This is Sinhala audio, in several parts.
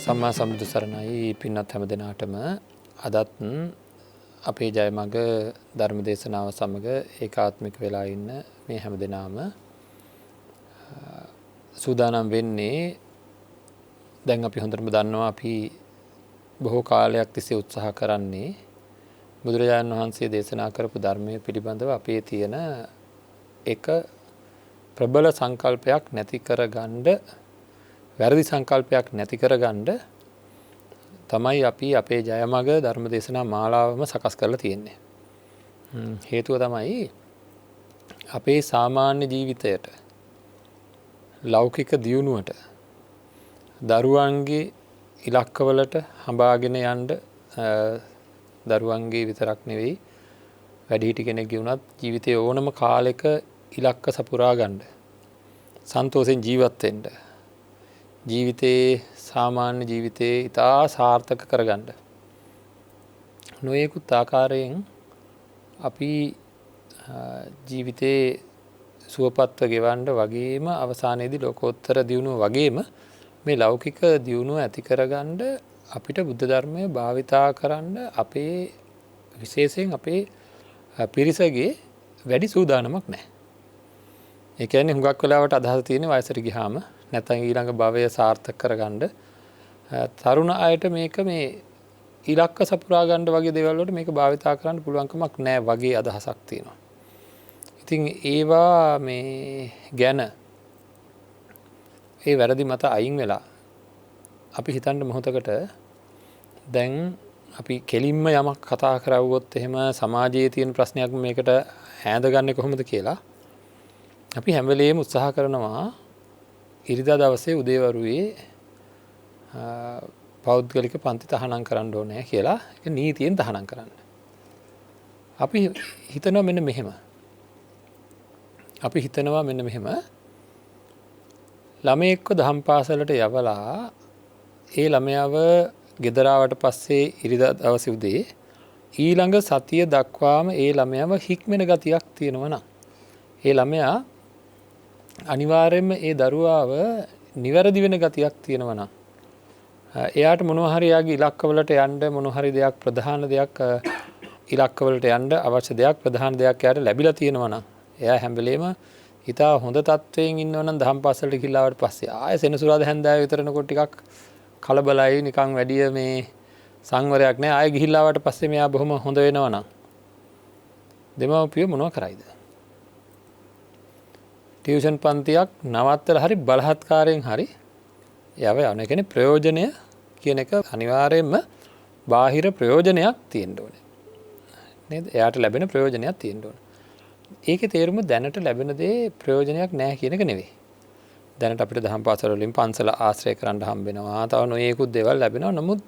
සම්මා සම්බුදු සරණයි පින්වත් හැම දෙනාටම අදත් අපේ ජයමග ධර්ම දේශනාව සමග ඒකාත්මික වෙලා ඉන්න මේ හැම දෙනාම සූදානම් වෙන්නේ දැන් අපි හොඳටම දන්නවා අපි බොහෝ කාලයක් තිස්සේ උත්සාහ කරන්නේ බුදුරජාණන් වහන්සේ දේශනා කරපු ධර්මයේ පිළිබඳව අපේ තියෙන එක ප්‍රබල සංකල්පයක් නැති කරගන්න වැරදි සංකල්පයක් නැති කරගන්න තමයි අපි අපේ ජයමග ධර්ම දේශනා මාලාවම සකස් කරලා තියෙන්නේ. හේතුව තමයි අපේ සාමාන්‍ය ජීවිතයට ලෞකික දියුණුවට දරුවන්ගේ ඉලක්කවලට හඹාගෙන යන්න දරුවන්ගේ විතරක් නෙවෙයි වැඩිහිටි කෙනෙක්ගේ වුණත් ජීවිතයේ ඕනම කාලෙක ඉලක්ක සපුරා ගන්න සන්තෝෂෙන් ජීවත් වෙන්න ජීවිතයේ සාමාන්‍ය ජීවිතයේ ඉතා සාර්ථක කරගන්න නොයෙකුත් ආකාරයෙන් අපි ජීවිතයේ සුවපත්ව ගෙවන්න වගේම අවසානයේදී ලෝකෝත්තර දියුණුව වගේම මේ ලෞකික දියුණුව ඇති කරගන්න අපිට බුද්ධ ධර්මය භාවිතා කරන්න අපේ විශේෂයෙන් අපේ පිරිසගේ වැඩි සූදානමක් නැහැ. ඒ කියන්නේ හුඟක් වෙලාවට අදහස තියෙන වයසට ගියාම නැත්නම් ඊළඟ භවය සාර්ථක කරගන්න තරුණ අයට මේක මේ ඉලක්ක සපුරා ගන්න වගේ දේවල් වලට මේක භාවිතා කරන්න පුළුවන්කමක් නැහැ වගේ අදහසක් තියෙනවා. ඉතින් ඒවා මේ ගැන ඒ වැරදි මත අයින් වෙලා අපි හිතන්න මොහොතකට දැන් අපි කෙලින්ම යමක් කතා කරවුවොත් එහෙම සමාජයේ තියෙන ප්‍රශ්නයක් මේකට ඈඳගන්නේ කොහොමද කියලා අපි හැම වෙලේම උත්සාහ කරනවා ඉරිදා දවසේ උදේවරුේ පෞද්ගලික පන්ති තහනම් කරන්න ඕනේ කියලා ඒක නීතියෙන් තහනම් කරන්න. අපි හිතනවා මෙන්න මෙහෙම. ළමයෙක්ව දහම් පාසලට යවලා ඒ ළමයාව ගෙදර ආවට පස්සේ ඉරිදා දවසේ උදේ ඊළඟ සතිය දක්වාම ඒ ළමයාව හික්මෙන ගතියක් තියෙනවා නම් ඒ ළමයා අනිවාර්යයෙන්ම ඒ දරුවාව නිවැරදි වෙන ගතියක් තියෙනවා නම් එයාට මොනවා හරි යාගේ ඉලක්කවලට යන්න මොනවා හරි දෙයක් ප්‍රධාන දෙයක් ඉලක්කවලට යන්න අවශ්‍ය දෙයක් ප්‍රධාන දෙයක් යාට ලැබිලා තියෙනවා නම් එයා හැම වෙලේම හිතා හොඳ තත්වයෙන් ඉන්නවා නම් දහම් පාසලට ගිහිල්ලා ආවට පස්සේ ආයෙ සෙනසුරාදා හැන්දෑව විතරනකොට ටිකක් කලබලයි නිකන් වැඩි මේ සංවරයක් නැහැ ආයෙ ගිහිල්ලා ආවට පස්සේ මෙයා බොහොම හොඳ වෙනවා නම් දෙමව්පියෝ මොනවා කරයිද? ටියුෂන් පන්තියක් නවත්තලා හරි බලහත්කාරයෙන් හරි යව යන කියන්නේ ප්‍රයෝජනය කියන එක අනිවාර්යයෙන්ම බාහිර ප්‍රයෝජනයක් තියෙන්න ඕනේ. නේද? එයාට ලැබෙන ප්‍රයෝජනයක් තියෙන්න ඕනේ. ඒකේ තේරුම දැනට ලැබෙන දේ ප්‍රයෝජනයක් නැහැ කියන එක නෙවෙයි. දැනට අපිට දහම් පාසල වලින් පන්සල ආශ්‍රය කරන්න හම්බ වෙනවා. තව නොයෙකුත් දේවල් ලැබෙනවා. නමුත්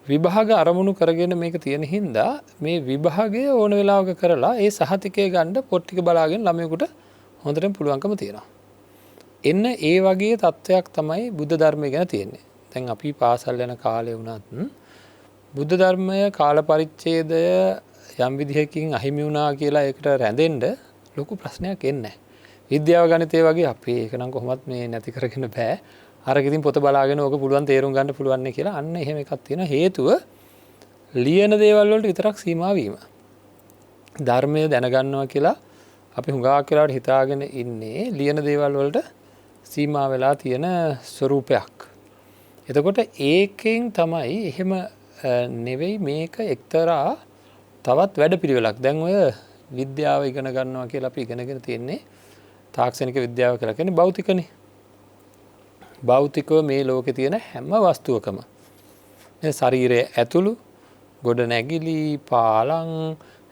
විභාග අරමුණු කරගෙන මේක තියෙන හින්දා මේ විභාගය ඕන වෙලාවක කරලා ඒ සහතිකය ගන්න පොත් ටික බලාගෙන ළමයෙකුට හොඳටම පුළුවන්කම තියෙනවා. එන්න ඒ වගේ තත්වයක් තමයි බුද්ධ ධර්මය ගැන තියෙන්නේ. දැන් අපි පාසල් යන කාලේ වුණත් බුද්ධ ධර්මය කාල පරිච්ඡේදය යම් විදිහකින් අහිමි වුණා කියලා ඒකට රැඳෙන්න ලොකු ප්‍රශ්නයක් එන්නේ නැහැ. විද්‍යාව ගණිතය වගේ අපි ඒක නම් කොහොමත් මේ නැති කරගෙන බෑ. අරක ඉතින් පොත බලාගෙන ඕක පුළුවන් තේරුම් ගන්න පුළුවන් නේ කියලා අන්න එහෙම එකක් තියෙනවා. හේතුව ලියන දේවල් වලට විතරක් සීමා වීම. ධර්මය දැනගන්නවා කියලා අපි හුඟක් වෙලාවට හිතාගෙන ඉන්නේ ලියන දේවල් වලට සීමා වෙලා තියෙන ස්වરૂපයක්. එතකොට ඒකෙන් තමයි එහෙම නෙවෙයි මේක එක්තරා තවත් වැඩපිළිවෙලක්. දැන් ඔය විද්‍යාව ඉගෙන ගන්නවා කියලා අපි ඉගෙනගෙන තියෙන්නේ තාක්ෂණික විද්‍යාව කියලා කියන්නේ භෞතිකනේ. භෞතිකව මේ ලෝකේ තියෙන හැම වස්තුවකම මේ ශරීරයේ ඇතුළු ගොඩ නැගිලි පාලං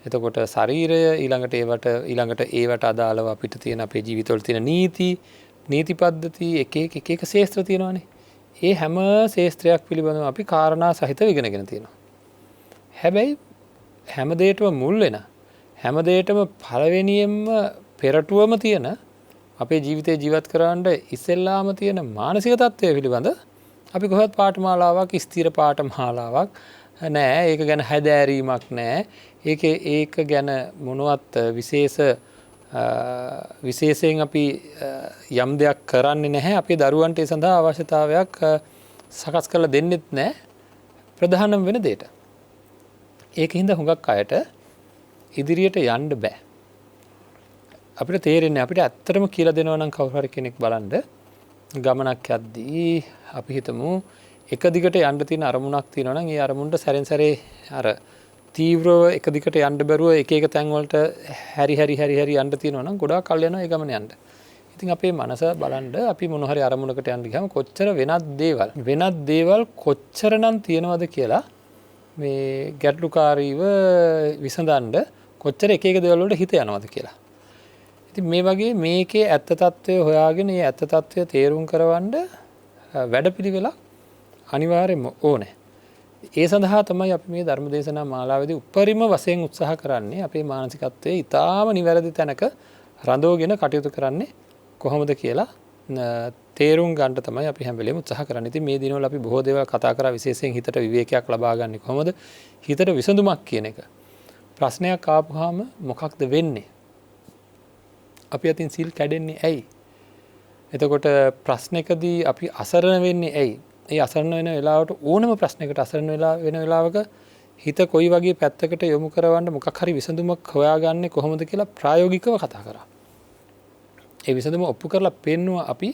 එතකොට ශරීරය ඊළඟට ඒවට අදාළව අපිට තියෙන අපේ ජීවිතවල තියෙන නීති පද්ධති එක එක ශාස්ත්‍ර තියෙනවානේ. ඒ හැම ශාස්ත්‍රයක් පිළිබඳව අපි කාරණා සහිතව ඉගෙනගෙන තියෙනවා. හැබැයි හැම දෙයකටම මුල් වෙන හැම දෙයකටම පළවෙනියෙන්ම පෙරටුවම තියෙන අපේ ජීවිතේ ජීවත් කරන්න ඉස්සෙල්ලාම තියෙන මානසික තත්ත්වය පිළිබඳ අපි කොහොමද පාඨමාලාවක් ස්ථිර පාඨමාලාවක් නෑ. ඒක ගැන හැදෑරීමක් නෑ. ඒක ගැන මොනවත් විශේෂයෙන් අපි යම් දෙයක් කරන්නේ නැහැ. අපේ දරුවන්ට ඒ සඳහා අවශ්‍යතාවයක් සකස් කරලා දෙන්නෙත් නැහැ ප්‍රධානම වෙන දෙයට. ඒකින්ද හුඟක් අයට ඉදිරියට යන්න බෑ. අපිට තේරෙන්නේ අපිට ඇත්තටම කියලා දෙනවා නම් කවුරු හරි කෙනෙක් බලන්න ගමනක් යද්දී අපි හිතමු එක දිගට යන්න තියෙන අරමුණක් තියෙනවා නම් ඒ අරමුණට සැරෙන් සැරේ අර තීව්‍රව එක දිගට යන්න බැරුව එක එක තැන් වලට හැරි යන්න තියෙනවා නම් ගොඩාක් කල් යනවා ඒ ගමන යන්න. ඉතින් අපේ මනස බලන්න අපි මොන හරි අරමුණකට යන්න ගියාම කොච්චර වෙනත් දේවල් කොච්චරනම් තියෙනවද කියලා මේ ගැටලුකාරීව විසඳන්න කොච්චර එක දේවල් වලට හිත යනවද කියලා. ඉතින් මේ වගේ මේකේ ඇත්ත తත්වය හොයාගෙන මේ ඇත්ත తත්වය තේරුම් කරවන්න වැඩපිළිවෙලක් අනිවාර්යයෙන්ම ඕනේ. ඒ සඳහා තමයි අපි මේ ධර්ම දේශනා මාලාවේදී උපරිම වශයෙන් උත්සාහ කරන්නේ අපේ මානසිකත්වයේ ඊටාම නිවැරදි තැනක රඳවගෙන කටයුතු කරන්නේ කොහොමද කියලා තේරුම් ගන්න තමයි අපි හැම වෙලේම උත්සාහ කරන්නේ. ඉතින් මේ දිනවල අපි බොහෝ දේවල් කතා කරා විශේෂයෙන් හිතට විවේකයක් ලබා ගන්න කොහොමද? හිතට විසඳුමක් කියන එක. ප්‍රශ්නයක් ආපුවාම මොකක්ද වෙන්නේ? අපි අතින් සිල් කැඩෙන්නේ ඇයි? එතකොට ප්‍රශ්නකදී අපි අසරණ වෙන්නේ ඇයි? ඒ අසරණ වෙන වෙලාවට ඕනම ප්‍රශ්නයකට අසරණ වෙන වෙලාවක හිත කොයි වගේ පැත්තකට යොමු කරවන්න මොකක් හරි විසඳුමක් හොයාගන්නේ කොහොමද කියලා ප්‍රායෝගිකව කතා කරා. ඒ විසඳුම ඔප්පු කරලා පෙන්නුවා අපි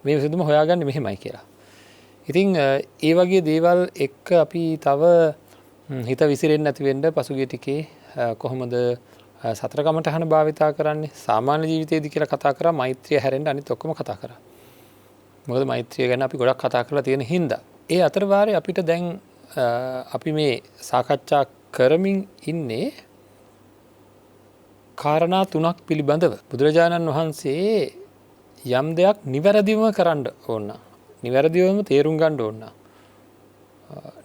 මේ විසඳුම හොයාගන්නේ මෙහෙමයි කියලා. ඉතින් ඒ වගේ දේවල් එක්ක අපි තව හිත විසිරෙන්නේ නැති වෙන්න පසුගිය ටිකේ කොහොමද සතර කමඨහන භාවිතා කරන්නේ සාමාන්‍ය ජීවිතයේදී කියලා කතා කරා මෛත්‍රිය හැරෙන්න අනිත් ඔක්කොම කතා කරා. මොකද මෛත්‍රිය ගැන අපි ගොඩක් කතා කරලා තියෙන හින්දා. ඒ අතර වාරේ අපිට දැන් අපි මේ සාකච්ඡා කරමින් ඉන්නේ කාරණා තුනක් පිළිබඳව. බුදුරජාණන් වහන්සේ යම් දෙයක් නිවැරදිවම කරන්න ඕන. නිවැරදිවම තේරුම් ගන්න ඕන.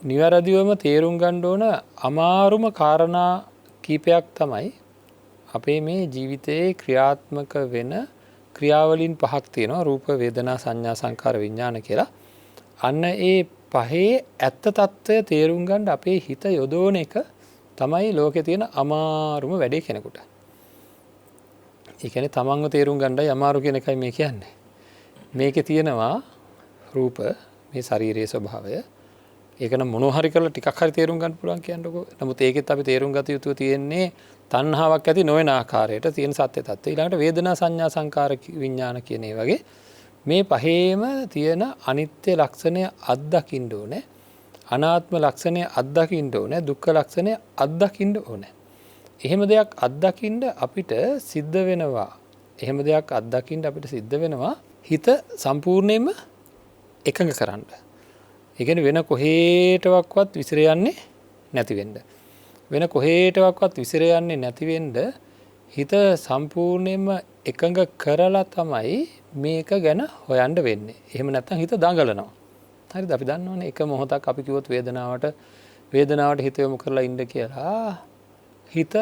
නිවැරදිවම තේරුම් ගන්න ඕන අමාරුම කාරණා කීපයක් තමයි අපේ මේ ජීවිතයේ ක්‍රියාත්මක වෙන ක්‍රියාවලින් පහක් තියෙනවා රූප වේදනා සංඥා සංකාර විඥාන කියලා. අන්න ඒ පහේ ඇත්ත తত্ত্বය තේරුම් ගන්න අපේ හිත යොදවන එක තමයි ලෝකේ තියෙන අමාරුම වැඩේ කෙනෙකුට. ඒ කියන්නේ තමන්ව තේරුම් ගන්නයි අමාරු කියන එකයි මේ කියන්නේ. මේකේ තියෙනවා රූප මේ ශාරීරියේ ස්වභාවය. ඒක නම් මොනවා හරි කරලා ටිකක් හරි තේරුම් ගන්න පුළුවන් කියන්නකෝ. නමුත් ඒකෙත් අපි තේරුම් ගත යුතු තියෙන්නේ තණ්හාවක් ඇති නොවන ආකාරයට තියෙන සත්‍ය తত্ত্বය. ඊළඟට වේදනා සංඥා සංකාර විඥාන කියන ඒ වගේ මේ පහේම තියෙන අනිත්‍ය ලක්ෂණය අත්දකින්න ඕනේ. අනාත්ම ලක්ෂණය අත්දකින්න ඕනේ. දුක්ඛ ලක්ෂණය අත්දකින්න ඕනේ. එහෙම දෙයක් අත්දකින්න අපිට සිද්ධ වෙනවා. එහෙම දෙයක් අත්දකින්න අපිට සිද්ධ වෙනවා හිත සම්පූර්ණයෙන්ම එකඟ කරන්න. ඒ කියන්නේ වෙන කොහේටවත් විසිර යන්නේ නැති වෙන්න. වෙන කොහේටවත් විසිර යන්නේ නැති වෙන්න හිත සම්පූර්ණයෙන්ම එකඟ කරලා තමයි මේක ගැන හොයන්න වෙන්නේ. එහෙම නැත්නම් හිත දඟලනවා. හරිද? අපි දන්නවනේ එක මොහොතක් අපි කිව්වොත් වේදනාවට හිත යොමු කරලා ඉන්න කියලා හිත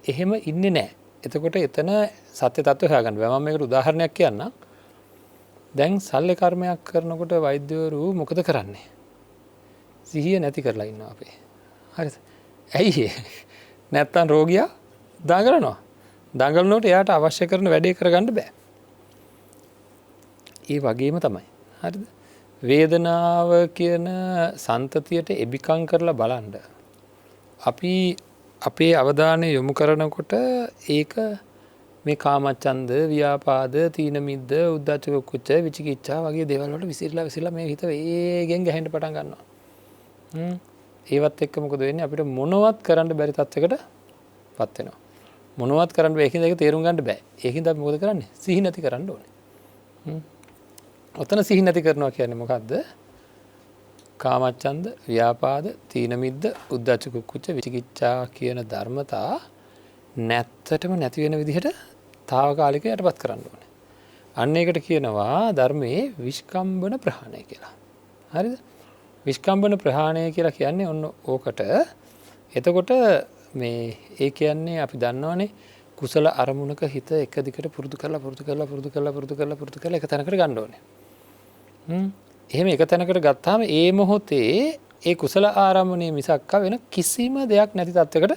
එහෙම ඉන්නේ නැහැ. එතකොට එතන සත්‍ය తত্ত্বය හොයාගන්න බෑ. මම මේකට උදාහරණයක් කියන්නම්. දැන් සල්ලි කර්මයක් කරනකොට වෛද්‍යවරු මොකද කරන්නේ? සිහිය නැති කරලා ඉන්නවා අපි. හරිද? ඇයි නැත්තම් රෝගියා දඟලනවා. දඟලනකොට එයාට අවශ්‍ය කරන වැඩේ කරගන්න බෑ. ඒ වගේම තමයි. හරිද? වේදනාව කියන සන්තතියට එබිකම් කරලා බලන්න. අපි අපේ අවධානය යොමු කරනකොට ඒක මේ කාමච්ඡන්ද, ව්‍යාපාද, තීන මිද්ද, උද්ධච්ච කුච්ච, විචිකිච්ඡා වගේ දේවල් වලට විසිරලා මේ හිත වේගෙන් ගැහෙන්න පටන් ගන්නවා. ඒවත් එක්ක මොකද වෙන්නේ? අපිට මොනවත් කරන්න බැරි තත්යකටපත් වෙනවා. මොනවත් කරන්න බැහැ. ඒකින්ද ඒක තේරුම් ගන්න බෑ. ඒකින්ද අපි මොකද කරන්නේ? සිහි නැති කරන්න ඕනේ. ඔතන සිහි නැති කරනවා කියන්නේ මොකද්ද? කාමච්ඡන්ද, ව්‍යාපාද, තීන මිද්ද, උද්ධච්ච කුච්ච, විචිකිච්ඡා කියන ධර්මතා නැත්තටම නැති වෙන විදිහට తాවකාලිකව යටපත් කරන්න ඕනේ. අන්න ඒකට කියනවා ධර්මයේ විස්කම්බන ප්‍රහාණය කියලා. හරිද? විස්කම්බන ප්‍රහාණය කියලා කියන්නේ ඔන්න ඕකට. එතකොට මේ ඒ කියන්නේ අපි දන්නවනේ කුසල අරමුණක හිත එක දිගට පුරුදු කරලා එක තැනකට ගන්න ඕනේ. එහෙම එක තැනකට ගත්තාම ඒ මොහොතේ ඒ කුසල ආරම්භණය මිසක් වෙන කිසිම දෙයක් නැති තත්යකට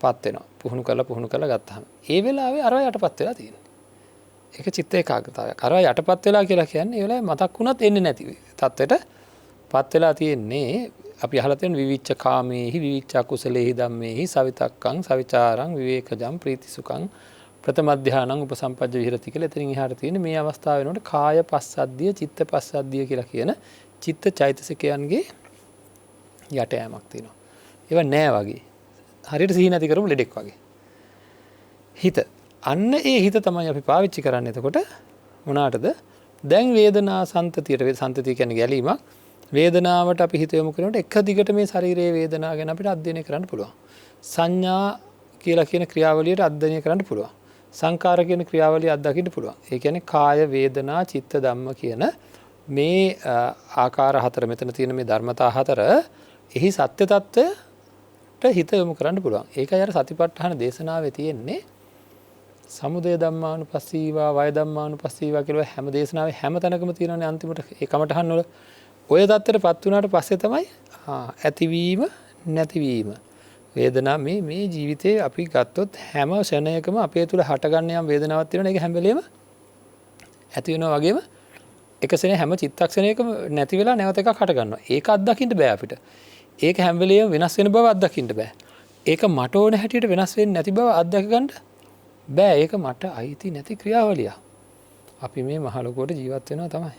පත් වෙනවා. පුහුණු කරලා ගත්තාම ඒ වෙලාවේ අරව යටපත් වෙලා තියෙනවා. ඒක චිත්ත ඒකාග්‍රතාවයක්. අරව යටපත් වෙලා කියලා කියන්නේ ඒ වෙලාවේ මතක් වුණත් එන්නේ නැති තත්ත්වයට පත් වෙලා තියෙන්නේ අපි අහලා තියෙන විවිච්ඡ කාමේහි විවිච්ඡ කුසලේහි ධම්මේහි සවිතක්කං සවිචාරං විවේකජං ප්‍රීතිසුඛං ප්‍රථම ධානං උපසම්පජ්ජ විහෙරති කියලා. එතනින් එහාට තියෙන මේ අවස්ථාව වෙනකොට කාය පස්සද්ධිය චිත්ත පස්සද්ධිය කියලා කියන චිත්ත චෛතසිකයන්ගේ යට යෑමක් තියෙනවා. ඒවා නෑ වගේ. හරියට සිහි නැති කරමු ලෙඩෙක් වගේ. හිත. අන්න ඒ හිත තමයි අපි පාවිච්චි කරන්නේ. එතකොට මොනාටද? දැන් වේදනා සංතතියට සංතතිය කියන්නේ ගැලීමක්. වේදනාවට අපි හිත යොමු කරනකොට එක දිගට මේ ශරීරයේ වේදනාව ගැන අපිට අධ්‍යයනය කරන්න පුළුවන්. සංඥා කියලා කියන ක්‍රියාවලියට අධ්‍යයනය කරන්න පුළුවන්. සංකාර කියන ක්‍රියාවලිය අත්දකින්න පුළුවන්. ඒ කියන්නේ කාය වේදනා චිත්ත ධම්ම කියන මේ ආකාර හතර මෙතන තියෙන මේ ධර්මතා හතර එහි සත්‍ය తত্ত্বයට හිත යොමු කරන්න පුළුවන්. ඒකයි අර සතිපට්ඨාන දේශනාවේ තියෙන්නේ සමුදය ධම්මානුපස්සීවා වය ධම්මානුපස්සීවා කියලා හැම දේශනාවේ හැම තැනකම තියෙනවනේ අන්තිමට ඒ කමටහන් වල ඔය தත්ත්වයටපත් වුණාට පස්සේ තමයි ඇතිවීම නැතිවීම වේදනා මේ ජීවිතේ අපි ගත්තොත් හැම ක්ෂණයකම අපේ තුල හටගන්න යම් වේදනාවක් තියෙනවා. ඒක හැම වෙලෙම ඇති වෙනවා වගේම එක ක්ෂණේ හැම චිත්තක්ෂණයකම නැති වෙලා නැවත එකක් හට ගන්නවා. ඒක අත්දකින්න බෑ අපිට. ඒක හැම වෙලෙම වෙනස් වෙන බව අත්දකින්න බෑ. ඒක මට ඕන හැටියට වෙනස් වෙන්නේ නැති බව අත්දක ගන්න බෑ. ඒක මට අයිති නැති ක්‍රියාවලියක්. අපි මේ මහ ලෝකෙට ජීවත් වෙනවා තමයි.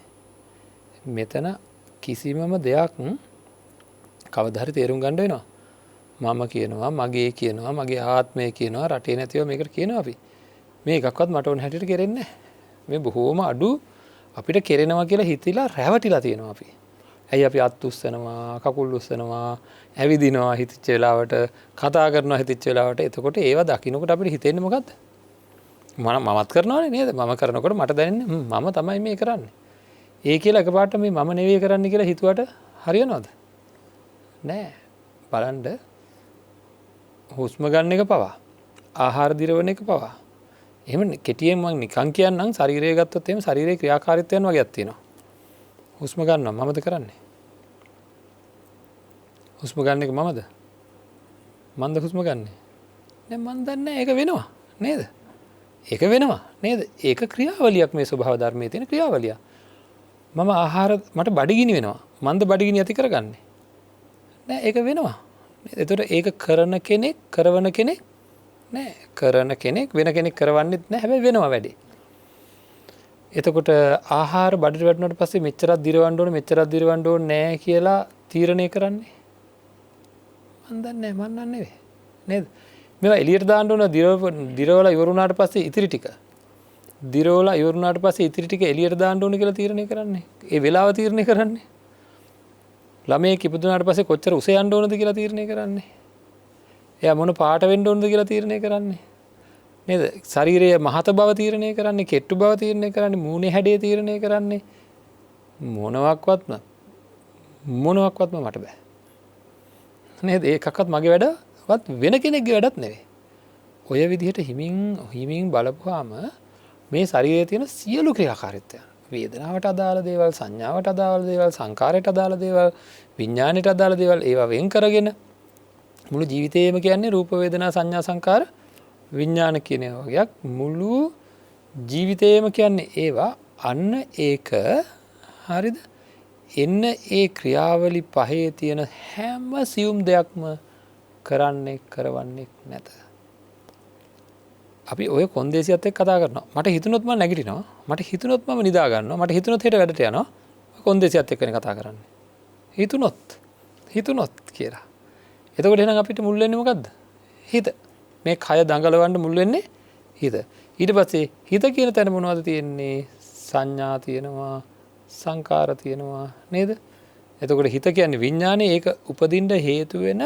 මෙතන කිසිමම දෙයක් කවදා හරි තේරුම් ගන්න වෙනවා. මම කියනවා, මගේ කියනවා, මගේ ආත්මය කියනවා, රටේ නැතිව මේකට කියනවා අපි. මේ එකක්වත් මට ඕන හැටියට කෙරෙන්නේ නැහැ. මේ බොහෝම අඩු අපිට කෙරෙනවා කියලා හිතලා රැවටිලා තියෙනවා අපි. ඇයි අපි අත් උස්සනවා, කකුල් උස්සනවා, ඇවිදිනවා හිතච්ච වෙලාවට, කතා කරනවා හිතච්ච වෙලාවට. එතකොට ඒව දකින්නකොට අපිට හිතෙන්නේ මොකද්ද? මමත් කරනවානේ නේද? මම කරනකොට මට දැනෙන්නේ මම තමයි මේ කරන්නේ. ඒ කියලා එකපාරට මේ මම නෙවෙයි කරන්නේ කියලා හිතුවට හරියනවද? නෑ. බලන්න හුස්ම ගන්න එක පවා ආහාර දිරවන එක පවා එහෙම කෙටියෙන් මම නිකන් කියන්නම් ශරීරය ගත්තොත් එහෙම ශරීරයේ ක්‍රියාකාරීත්වයන් වගේක් තියෙනවා. හුස්ම ගන්නවා මමද කරන්නේ? හුස්ම ගන්න එක මමද? මන්ද හුස්ම ගන්නෙ? නෑ මන් දන්නේ ඒක වෙනවා නේද? ඒක වෙනවා නේද? ඒක ක්‍රියාවලියක් මේ ස්වභාව ධර්මයේ තියෙන ක්‍රියාවලිය. මම ආහාර මට බඩගිනි වෙනවා. මන්ද බඩගිනි ඇති කරගන්නේ? නෑ ඒක වෙනවා. එතකොට ඒක කරන කෙනෙක් කරවන කෙනෙක් නෑ. කරන කෙනෙක් වෙන කෙනෙක් කරවන්නෙත් නෑ. හැබැයි වෙනවා වැඩේ. එතකොට ආහාර බඩට වැටුණාට පස්සේ මෙච්චරක් දිරවන්න ඕනේ මෙච්චරක් දිරවන්න ඕනේ නෑ කියලා තීරණය කරන්නේ. මන් දන්නේ නෑ මන් නෙවෙයි. නේද? මේවා එළියට දාන්න ඕන දිරවලා ඉවර වුණාට පස්සේ ඉතිරි ටික. දිරවලා ඉවර වුණාට පස්සේ ඉතිරි ටික එළියට දාන්න ඕන කියලා තීරණය කරන්නේ. ඒ වෙලාව තීරණය කරන්නේ. ළමයෙක් ඉපදුනාට පස්සේ කොච්චර උස යන්න ඕනද කියලා තීරණය කරන්නේ. එයා මොන පාට වෙන්න ඕනද කියලා තීරණය කරන්නේ. නේද? ශරීරයේ මහත බව තීරණය කරන්නේ, කෙට්ටු බව තීරණය කරන්නේ, මූණේ හැඩය තීරණය කරන්නේ මොනවත්වත්ම මට බෑ. නේද? ඒකක්වත් මගේ වැඩවත් වෙන කෙනෙක්ගේ වැඩක් නෙවෙයි. ඔය විදිහට හිමින් බලපුවාම මේ ශරීරයේ තියෙන සියලු ක්‍රියාකාරීත්වයන් වේදනාවට අදාළ දේවල්, සංඥාවට අදාළ දේවල්, සංකාරයට අදාළ දේවල්, විඥාණයට අදාළ දේවල් ඒවා වෙන් කරගෙන මුළු ජීවිතේම කියන්නේ රූප වේදනා සංඥා සංකාර විඥාන කියන වගේක් මුළු ජීවිතේම කියන්නේ ඒවා අන්න ඒක හරිද? එන්න ඒ ක්‍රියාවලි පහේ තියෙන හැම සියුම් දෙයක්ම කරවන්නේ නැත. අපි ඔය කොන්දේසියත් එක්ක කතා කරනවා. මට හිතුනොත් මම නැගිටිනවා. මට හිතුනොත් මම නිදා ගන්නවා. මට හිතුනොත් හෙට වැඩට යනවා. කොන්දේසියත් එක්කනේ කතා කරන්නේ. හිතුනොත් කියලා. එතකොට එහෙනම් අපිට මුල් වෙන්නේ මොකද්ද? හිත. මේ කය දඟලවන්න මුල් වෙන්නේ හිත. ඊට පස්සේ හිත කියන තැන මොනවද තියෙන්නේ? සංඥා තියෙනවා, සංකාර තියෙනවා නේද? එතකොට හිත කියන්නේ විඥානේ. ඒක උපදින්න හේතු වෙන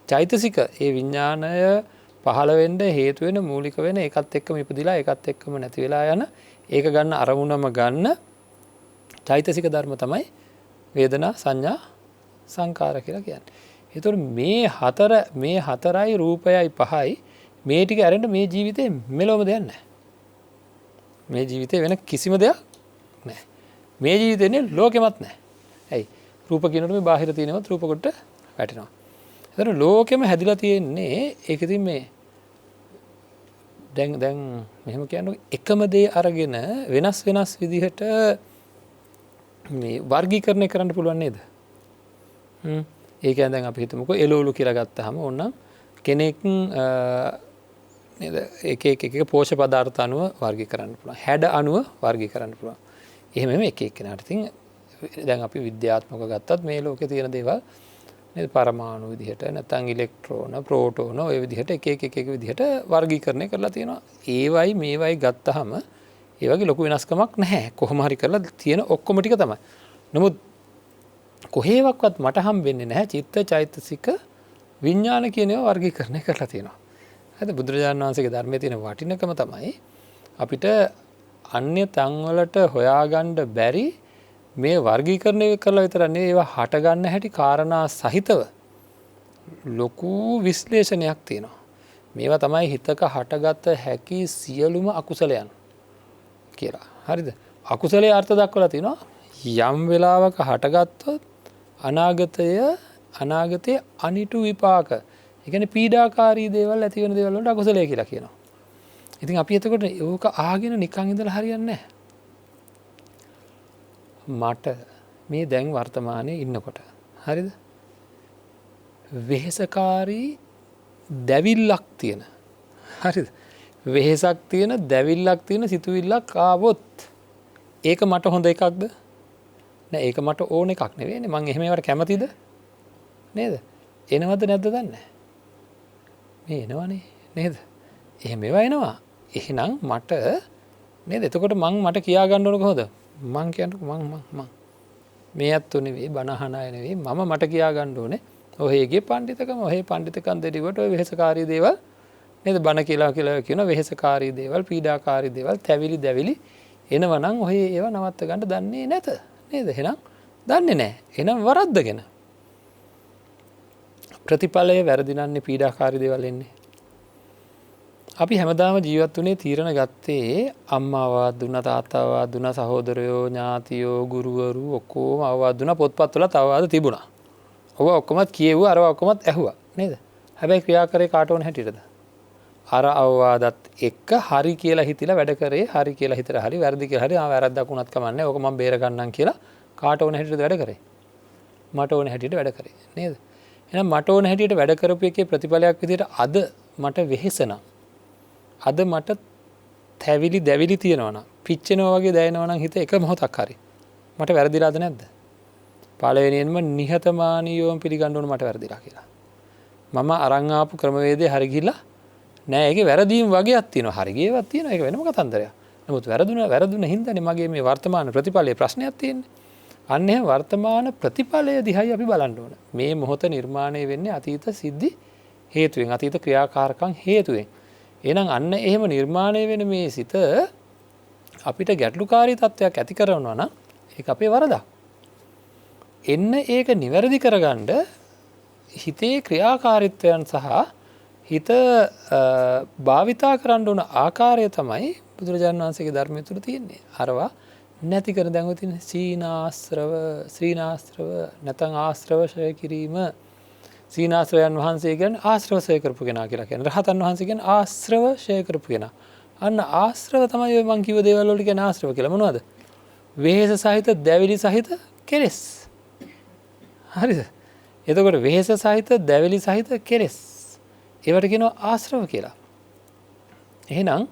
චෛතසික. ඒ විඥානය පහළ වෙන්න හේතු වෙන මූලික වෙන ඒකත් එක්කම ඉපදිලා ඒකත් එක්කම නැති වෙලා යන ඒක ගන්න අරමුණම ගන්න චෛතසික ධර්ම තමයි වේදනා සංඥා සංකාර කියලා කියන්නේ. ඒතකොට මේ හතරයි රූපයයි පහයි මේ ටික ඇරෙන්න මේ ජීවිතේ මෙලොවම දෙයක් නැහැ. මේ ජීවිතේ වෙන කිසිම දෙයක් නැහැ. මේ ජීවිතේනේ ලෝකෙමත් නැහැ. ඇයි? රූප කියනකොට මේ බාහිර තියෙනවත් රූප කොට වැටෙනවා. ඒතර ලෝකෙම හැදිලා තියෙන්නේ ඒක ඉතින් මේ දැන් මෙහෙම කියන්නේ එකම දේ අරගෙන වෙනස් විදිහට මේ වර්ගීකරණය කරන්න පුළුවන් නේද? ඒක දැන් අපි හිතමුකෝ එළවලු කියලා ගත්තාම ඕනනම් කෙනෙක් නේද එක පෝෂ්‍ය පදාර්ථ අනුව වර්ගීකරන්න පුළුවන්. හැඩ අනුව වර්ගීකරන්න පුළුවන්. එහෙමම එක කෙනාට. ඉතින් දැන් අපි විද්‍යාත්මකව ගත්තත් මේ ලෝකේ තියෙන දේවල් නේද පරමාණු විදිහට නැත්නම් ඉලෙක්ට්‍රෝන, ප්‍රෝටෝන ඔය විදිහට එක විදිහට වර්ගීකරණය කරලා තියෙනවා. ඒවයි මේවයි ගත්තාම ඒ වගේ ලොකු වෙනස්කමක් නැහැ. කොහොම හරි කරලා තියෙන ඔක්කොම ටික තමයි. නමුත් කොහේවත් මට හම්බෙන්නේ නැහැ චිත්ත චෛතසික විඥාන කියන ඒවා වර්ගීකරණය කරලා තියෙනවා. හරිද? බුදුරජාණන් වහන්සේගේ ධර්මයේ තියෙන වටිනකම තමයි අපිට අන්‍ය තන් වලට හොයාගන්න බැරි මේ වර්ගීකරණය කරලා විතර නෙවෙයි ඒවා හට ගන්න හැටි කාරණා සහිතව ලොකු විශ්ලේෂණයක් තියෙනවා. මේවා තමයි හිතක හටගත හැකි සියලුම අකුසලයන් කියලා. හරිද? අකුසලයේ අර්ථ දක්වලා තිනවා යම් වෙලාවක හටගත්තොත් අනාගතයේ අනිටු විපාක. ඒ කියන්නේ පීඩාකාරී දේවල් ඇති වෙන දේවල් වලට අකුසලයේ කියලා කියනවා. ඉතින් අපි එතකොට ඒක ආගෙන නිකන් ඉඳලා හරියන්නේ නැහැ. මට මේ දැන් වර්තමානයේ ඉන්නකොට හරිද? වෙහෙසකාරී දැවිල්ලක් තියෙන. හරිද? වෙහෙසක් තියෙන දැවිල්ලක් තියෙන සිතුවිල්ලක් ආවොත් ඒක මට හොඳ එකක්ද? නෑ ඒක මට ඕන එකක් නෙවෙයිනේ. මං එහෙම ඒවට කැමතිද? නේද? එනවද නැද්ද දන්නේ නැහැ. මේ එනවනේ නේද? එහෙම ඒවා එනවා. එහෙනම් මට නේද? එතකොට මට කියා ගන්න ඕන කොහොමද? මං කියන්නකො මං මේ අත්තු නෙවෙයි බණ අහන අය නෙවෙයි මට කියා ගන්න ඕනේ. ඔහේගේ පඬිතකම ඔහේ පඬිතකම් දෙඩිවට ඔය වෙහෙසකාරී දේවල් නේද? බණ කියලා කියන වෙහෙසකාරී දේවල්, පීඩාකාරී දේවල්, තැවිලි දැවිලි එනවනම් ඔහේ ඒවා නවත්ත ගන්න දන්නේ නැත. නේද? එහෙනම් දන්නේ නැහැ. එහෙනම් වරද්දගෙන. ප්‍රතිඵලය වැරදිනන්නේ පීඩාකාරී දේවල් එන්නේ. අපි හැමදාම ජීවත් වුණේ තීරණ ගත්තේ අම්මා ආවාද දුන්නා, තාත්තා ආවාද දුන්නා, සහෝදරයෝ, ඥාතියෝ, ගුරුවරු ඔක්කොම ආවාද දුන්නා, පොත්පත්වලත් ආවාද තිබුණා. ඔබ ඔක්කොමත් කියෙව්වා, අර ඔක්කොමත් ඇහුවා. නේද? හැබැයි ක්‍රියා කරේ කාට ඕන හැටියටද? අර අවවාදත් එක්ක හරි කියලා හිතලා වැඩ කරේ, හරි කියලා හිතලා හරි, වැරදි කියලා හරි, වැරද්දක් වුණත් කමන්නේ. ඕක මම බේර ගන්නම් කියලා කාට ඕන හැටියටද වැඩ කරේ? මට ඕන හැටියට වැඩ කරේ. නේද? එහෙනම් මට ඕන හැටියට වැඩ කරපු එකේ ප්‍රතිඵලයක් විදිහට අද මට වෙහෙසනම්, අද මට තැවිලි දැවිලි තියෙනවා නම්, පිච්චෙනවා වගේ දැනෙනවා නම් හිත එක මොහොතක් හරි මට වැරදිලාද නැද්ද? පළවෙනියෙන්ම නිහතමානීවම පිළිගන්න ඕන මට වැරදිලා කියලා. මම අරන් ආපු ක්‍රමවේදය හරි ගිහිල්ලා නෑ, ඒකේ වැරදීම් වගේක් තියෙනවා. හරි ගියේවත් තියෙනවා. ඒක වෙනම කතන්දරයක්. නමුත් වැරදුන හින්දානේ මගේ මේ වර්තමාන ප්‍රතිඵලයේ ප්‍රශ්නයක් තියෙන්නේ. අන්න එහෙම වර්තමාන ප්‍රතිඵලය දිහායි අපි බලන්න ඕන. මේ මොහොත නිර්මාණය වෙන්නේ අතීත සිද්ධි හේතුවෙන්, අතීත ක්‍රියාකාරකම් හේතුවෙන්. එහෙනම් අන්න එහෙම නිර්මාණය වෙන මේ සිත අපිට ගැටලුකාරී තත්ත්වයක් ඇති කරනවා නම් ඒක අපේ වරදක්. එන්න ඒක නිවැරදි කරගන්න හිතේ ක්‍රියාකාරීත්වයන් සහ හිත භාවිතා කරන්න ඕන ආකාරය තමයි බුදුරජාණන් වහන්සේගේ ධර්මය තුළ තියෙන්නේ. අරවා නැති කර දැන්ව තියෙන සීනාශ්‍රව නැත්නම් ආශ්‍රවශය කිරීම. සීනාශ්‍රයන් වහන්සේ කියන්නේ ආශ්‍රවශය කරපු කෙනා කියලා කියන්නේ. රහතන් වහන්සේ කියන්නේ ආශ්‍රවශය කරපු කෙනා. අන්න ආශ්‍රව තමයි ඔය මං කිව්ව දේවල් වලට කියන්නේ ආශ්‍රව කියලා. මොනවද? වෙහෙස සහිත, දැවිලි සහිත කෙලෙස්. හරිද? එතකොට වෙහෙස සහිත, දැවිලි සහිත කෙලෙස්. ඒවට කියනවා ආශ්‍රව කියලා. එහෙනම්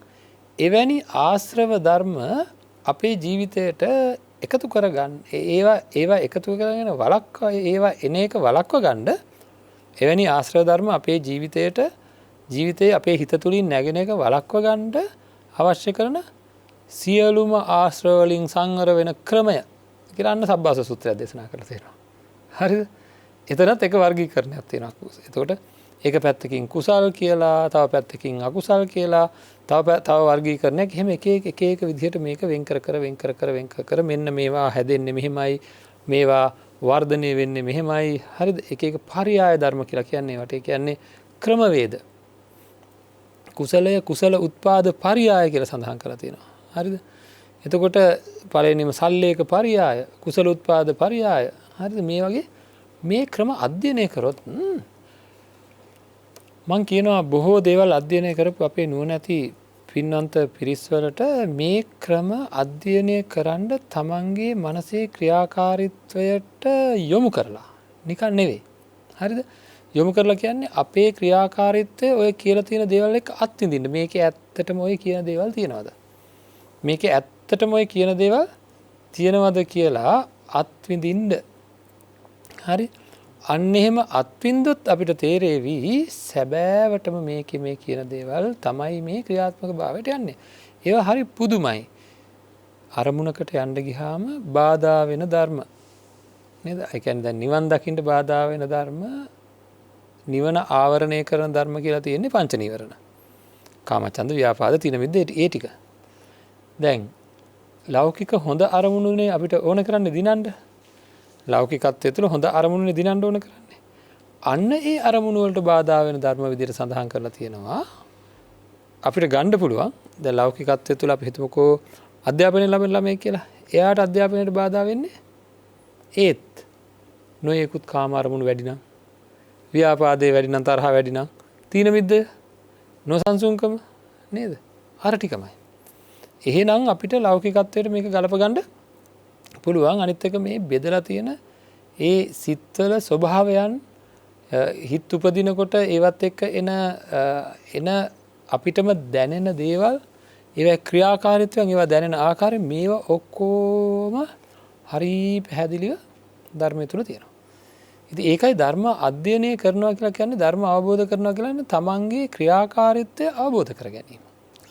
එවැනි ආශ්‍රව ධර්ම අපේ ජීවිතයට එකතු කරගන්න, ඒවා එකතු කරගෙන ඒවා එන එක වළක්ව ගන්න එවැනි ආශ්‍රව ධර්ම අපේ ජීවිතයේ අපේ හිත තුළින් නැගෙන එක වළක්ව ගන්න අවශ්‍ය කරන සියලුම ආශ්‍රව වලින් සංවර වෙන ක්‍රමය කියලා අන්න සබ්බාස සූත්‍රය දේශනා කරලා තියෙනවා. හරිද? එතනත් එක වර්ගීකරණයක් තියෙනවා. එතකොට එක පැත්තකින් කුසල් කියලා, තව පැත්තකින් අකුසල් කියලා, තව වර්ගීකරණයක්. එහෙම එක විදිහට මේක වෙන් කර මෙන්න මේවා හැදෙන්නේ මෙහෙමයි, මේවා වර්ධනය වෙන්නේ මෙහෙමයි. හරිද? එක පරියාය ධර්ම කියලා කියන්නේ ඒවට. ඒ කියන්නේ ක්‍රමවේද. කුසල උත්පාද පරියාය කියලා සඳහන් කරලා තියෙනවා. හරිද? එතකොට පළවෙනිම සල්ලේක පරියාය, කුසල උත්පාද පරියාය. හරිද? මේ වගේ මේ ක්‍රම අධ්‍යයනය කරොත් මං කියනවා බොහෝ දේවල් අධ්‍යයනය කරපු අපේ නුවණැති පින්වන්ත පිරිස්වලට මේ ක්‍රම අධ්‍යයනය කරන්න තමන්ගේ මනසේ ක්‍රියාකාරීත්වයට යොමු කරලා නිකන් නෙවෙයි. හරිද? යොමු කරලා කියන්නේ අපේ ක්‍රියාකාරීත්වය ඔය කියලා තියෙන දේවල් එක්ක අත්විඳින්න. මේකේ ඇත්තටම ඔය කියන දේවල් තියනවද? මේකේ ඇත්තටම ඔය කියන දේවල් තියනවද කියලා අත්විඳින්න. හරි? අන්න එහෙම අත්විඳොත් අපිට තේරෙවි සැබෑවටම මේකේ මේ කියන දේවල් තමයි මේ ක්‍රියාත්මක භාවයට යන්නේ. ඒවා හරි පුදුමයි. අරමුණකට යන්න ගියාම බාධා වෙන ධර්ම නේද? ඒ කියන්නේ දැන් නිවන් දකින්න බාධා වෙන ධර්ම, නිවන ආවරණය කරන ධර්ම කියලා තියෙන්නේ පංච නීවරණ. කාමචන්ද, ව්‍යාපාද, තීන මිද්ද ඒ ටික. දැන් ලෞකික හොඳ අරමුණුනේ අපිට ඕන කරන්නේ දිනන්න. ලෞකිකත්වයේ තුල හොඳ අරමුණුනේ දිනන්න ඕන කරන්නේ. අන්න ඒ අරමුණු වලට බාධා වෙන ධර්ම විදිහට සඳහන් කරලා තියෙනවා. අපිට ගන්න පුළුවන්. දැන් ලෞකිකත්වයේ තුල අපි හිතමුකෝ අධ්‍යාපනය ලැබෙන ළමයි කියලා. එයාට අධ්‍යාපනයට බාධා වෙන්නේ ඒත් නොයෙකුත් කාම අරමුණු වැඩි නම්, ව්‍යාපාදේ වැඩි නම්, තරහ වැඩි නම්, තීන මිද්ද, නොසන්සුන්කම නේද? අර ටිකමයි. එහෙනම් අපිට ලෞකිකත්වයට මේක ගලප ගන්න පුළුවන්. අනිත් එක මේ බෙදලා තියෙන ඒ සිත්වල ස්වභාවයන් හිත උපදිනකොට ඒවත් එක්ක එන අපිටම දැනෙන දේවල්, ඒවා ක්‍රියාකාරීත්වයන්, ඒවා දැනෙන ආකාරය, මේවා ඔක්කොම හරි පැහැදිලිව ධර්මය තුල තියෙනවා. ඉතින් ඒකයි ධර්ම අධ්‍යයනය කරනවා කියලා කියන්නේ, ධර්ම අවබෝධ කරනවා කියලා කියන්නේ තමන්ගේ ක්‍රියාකාරීත්වය අවබෝධ කර ගැනීම.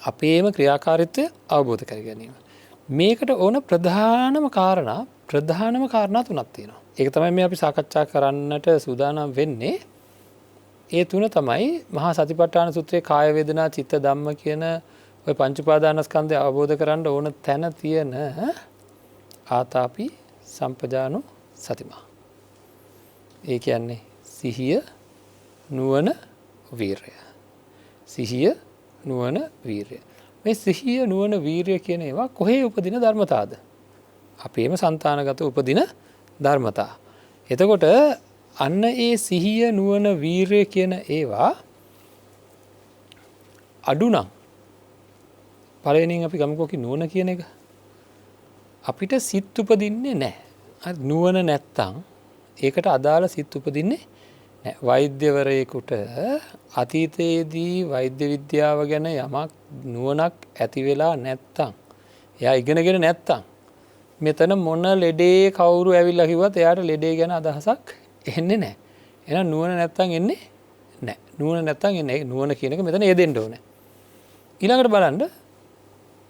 අපේම ක්‍රියාකාරීත්වය අවබෝධ කර ගැනීම. මේකට ඕන ප්‍රධානම කාරණා තුනක් තියෙනවා. ඒක තමයි මේ අපි සාකච්ඡා කරන්නට සූදානම් වෙන්නේ. ඒ තුන තමයි මහා සතිපට්ඨාන සූත්‍රයේ කාය වේදනා චිත්ත ධම්ම කියන ඔය පංච උපාදානස්කන්ධය අවබෝධ කරගන්න ඕන තැන තියෙන ආතාපි සම්පජානෝ සතිමා. ඒ කියන්නේ සිහිය, නුවණ, වීරය. සිහිය, නුවණ, වීරය. මේ සිහිය, නුවණ, වීරය කියන ඒවා කොහේ උපදින ධර්මතාවද? අපේම సంతానගත උපදින ධර්මතා. එතකොට අන්න ඒ සිහිය, නුවණ, වීරය කියන ඒවා අඩු නම්, පළවෙනියෙන් අපි ගමුකෝ නුවණ කියන එක. අපිට සිත් උපදින්නේ නැහැ. නුවණ නැත්තම් ඒකට අදාළ සිත් උපදින්නේ නැහැ. වෛද්‍යවරයෙකුට අතීතයේදී වෛද්‍ය විද්‍යාව ගැන යමක් නුවණක් ඇති වෙලා නැත්තම්, එයා ඉගෙනගෙන නැත්තම්, මෙතන මොන ලෙඩේ කවුරු ඇවිල්ලා කිව්වත් එයාට ලෙඩේ ගැන අදහසක් එන්නේ නැහැ. එහෙනම් නුවණ නැත්තම් එන්නේ නැහැ. නුවණ නැත්තම් එන්නේ. නුවණ කියන එක මෙතන යෙදෙන්න ඕනේ. ඊළඟට බලන්න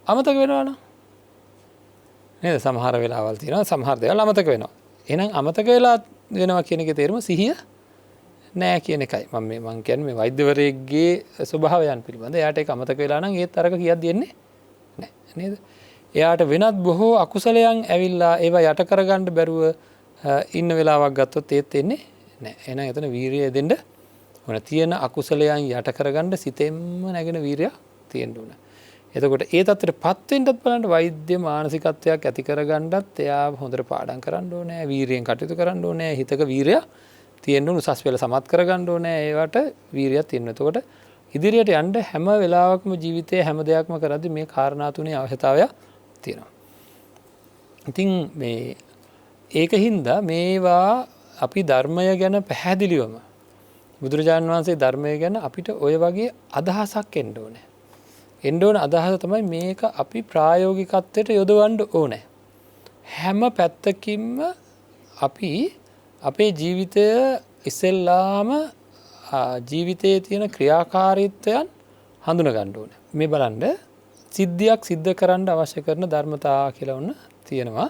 අමතක වෙනවා නම් නේද? සමහර වෙලාවල් තියෙනවා සමහර දේවල් අමතක වෙනවා. එහෙනම් අමතක වෙලා වෙනවා කියන එකේ තේරුම සිහිය නෑ කියන එකයි. මම කියන්නේ මේ වෛද්‍යවරයෙක්ගේ ස්වභාවයන් පිළිබඳ. එයාට ඒක අමතක වෙලා නම් ඒත් අරක කියද්දි එන්නේ නෑ නේද? එයාට වෙනත් බොහෝ අකුසලයන් ඇවිල්ලා ඒවා යට කරගන්න බැරුව ඉන්න වෙලාවක් ගත්තොත් ඒත් එන්නේ නෑ. එහෙනම් එතන වීරිය දෙන්න ඕන. තියෙන අකුසලයන් යට කරගන්න සිතෙන්ම නැගෙන වීරිය තියෙන්න ඕන. එතකොට ඒ තත්ත්වයටපත් වෙන්නත් බලන්න වෛද්‍ය මානසිකත්වයක් ඇති කරගන්නත් එයා හොඳට පාඩම් කරන්න ඕනේ, වීරියෙන් කටයුතු කරන්න ඕනේ, හිතක වීරිය තියෙන්න ඕන, උසස් පෙළ සමත් කරගන්න ඕනේ, ඒවට වීරියක් තියෙන්න. එතකොට ඉදිරියට යන්න හැම වෙලාවකම ජීවිතයේ හැම දෙයක්ම කරද්දී මේ කාරණා තුනේ අවශ්‍යතාවය තියෙනවා. ඉතින් මේ ඒකින්ද මේවා අපි ධර්මය ගැන පැහැදිලිවම බුදුරජාණන් වහන්සේ ධර්මය ගැන අපිට ඔය වගේ අදහසක් එන්න ඕනේ. එන්න ඕන අදහස තමයි මේක අපි ප්‍රායෝගිකත්වයට යොදවන්න ඕනේ. හැම පැත්තකින්ම අපි අපේ ජීවිතය ඉස්සෙල්ලාම ජීවිතයේ තියෙන ක්‍රියාකාරීත්වයන් හඳුනා ගන්න ඕනේ. මේ බලන්න සිද්ධියක් සිද්ධ කරන්න අවශ්‍ය කරන ධර්මතා කියලා ඔන්න තියෙනවා.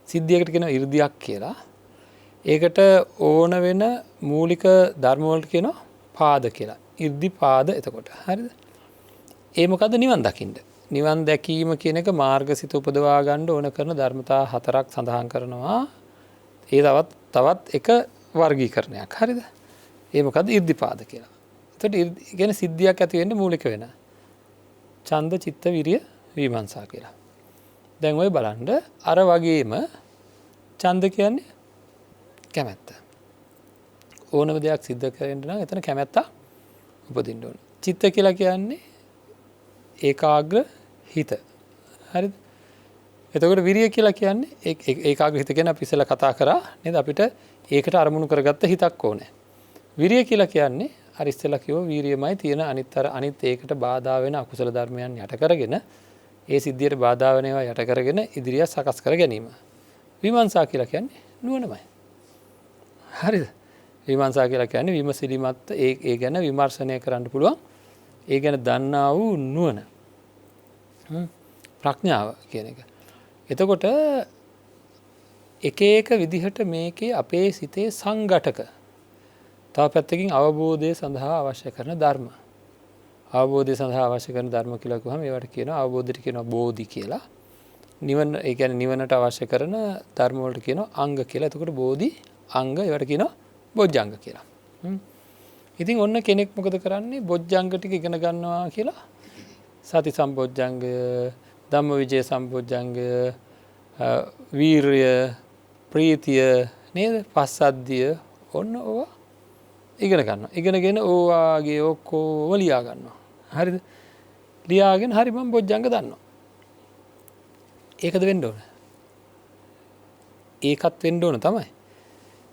සිද්ධියකට කියනවා 이르දියක් කියලා. ඒකට ඕන වෙන මූලික ධර්ම වලට කියනවා පාද කියලා. 이르දි පාද. එතකොට හරිද? ඒ මොකද්ද? නිවන් දකින්න. නිවන් දැකීම කියන එක මාර්ගසිත උපදවා ගන්න ඕන කරන ධර්මතා හතරක් සඳහන් කරනවා. ඒ තවත් එක වර්ගීකරණයක්. හරිද? ඒ මොකද්ද? 이르දිපාද කියලා. එතකොට කියන්නේ සිද්ධියක් ඇති වෙන්න මූලික වෙන ඡන්ද, චිත්ත, විරිය, විමර්ශා කියලා. දැන් ඔය බලන්න අර වගේම ඡන්ද කියන්නේ කැමැත්ත. ඕනම දෙයක් සිද්ධ කරන්න නම් එතන කැමැත්ත උපදින්න ඕන. චිත්ත කියලා කියන්නේ ඒකාග්‍ර හිත. හරිද? එතකොට විරිය කියලා කියන්නේ ඒකාග්‍ර හිත ගැන අපි ඉස්සෙල්ලා කතා කරා නේද? අපිට ඒකට අරමුණු කරගත්ත හිතක් ඕනේ. විරිය කියලා කියන්නේ අර ඉස්සෙල්ලා කිව්ව වීරියමයි තියෙන අනිත් ඒකට බාධා වෙන අකුසල ධර්මයන් යට කරගෙන ඒ සිද්ධියට බාධා වෙන ඒවා යට කරගෙන ඉදිරිය සකස් කර ගැනීම. විමර්ශා කියලා කියන්නේ නුවණමයි. හරිද? විමර්ශා කියලා කියන්නේ විමසිලිමත් ඒ ගැන විමර්ශනය කරන්න පුළුවන්. ඒ ගැන දන්නා වූ නුවණ. ප්‍රඥාව කියන එක. එතකොට එක එක විදිහට මේකේ අපේ සිතේ සංඝටක තව පැත්තකින් අවබෝධය සඳහා අවශ්‍ය කරන ධර්ම. අවබෝධය සඳහා අවශ්‍ය කරන ධර්ම කියලා කිව්වම ඒවට කියනවා අවබෝධයට කියනවා බෝධි කියලා. නිවන ඒ කියන්නේ නිවනට අවශ්‍ය කරන ධර්ම වලට කියනවා අංග කියලා. එතකොට බෝධි අංග ඒවට කියනවා බොජ්ජංග කියලා. ඉතින් ඔන්න කෙනෙක් මොකද කරන්නේ? බොජ්ජංග ටික ඉගෙන ගන්නවා කියලා සති සම්බොජ්ජංගය, ධම්මවිජය සම්බොජ්ජංගය, වීරය, ප්‍රීතිය නේද? පස්සද්ධිය ඔන්න ඕවා ඉගෙන ගන්නවා. ඉගෙනගෙන ඕවාගේ ඔක්කොම ලියා ගන්නවා. හරිද? ලියාගෙන හරි මම බොජ්ජංග දන්නවා. ඒකද වෙන්න ඕන. ඒකත් වෙන්න ඕන තමයි.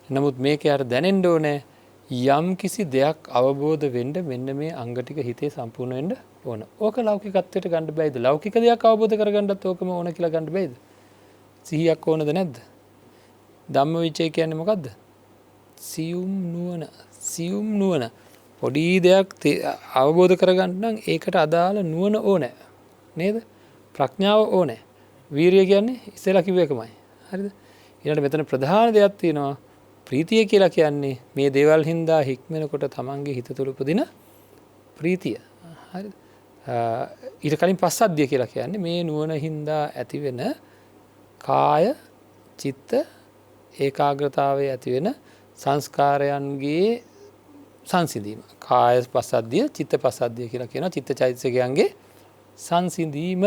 නමුත් මේකේ අර දැනෙන්න ඕනේ යම් කිසි දෙයක් අවබෝධ වෙන්න මෙන්න මේ අංග ටික හිතේ සම්පූර්ණ වෙන්න ඕන. ඕක ලෞකිකත්වයට ගන්න බෑද? ලෞකික දෙයක් අවබෝධ කරගන්නත් ඕකම ඕන කියලා ගන්න බෑද? සිහියක් ඕනද නැද්ද? ධම්මවිචය කියන්නේ මොකද්ද? සියුම් නුවණ. සියුම් නුවණ. පොඩි දෙයක් අවබෝධ කරගන්න නම් ඒකට අදාළ නුවණ ඕනේ. නේද? ප්‍රඥාව ඕනේ. වීරිය කියන්නේ ඉස්සෙල්ලා කිව්ව එකමයි. හරිද? ඊළඟට මෙතන ප්‍රධාන දෙයක් තියෙනවා. ප්‍රීතිය කියලා කියන්නේ මේ දේවල් හින්දා හික්මනකොට තමන්ගේ හිත තුළ උපදින ප්‍රීතිය. හරිද? ඊට කලින් පස්සද්ධිය කියලා කියන්නේ මේ නුවණ හින්දා ඇතිවෙන කාය චිත්ත ඒකාග්‍රතාවයේ ඇතිවෙන සංස්කාරයන්ගේ සංසිඳීම. කාය පස්සද්ධිය, චිත්ත පස්සද්ධිය කියලා කියනවා. චිත්ත චෛතසිකයන්ගේ සංසිඳීම.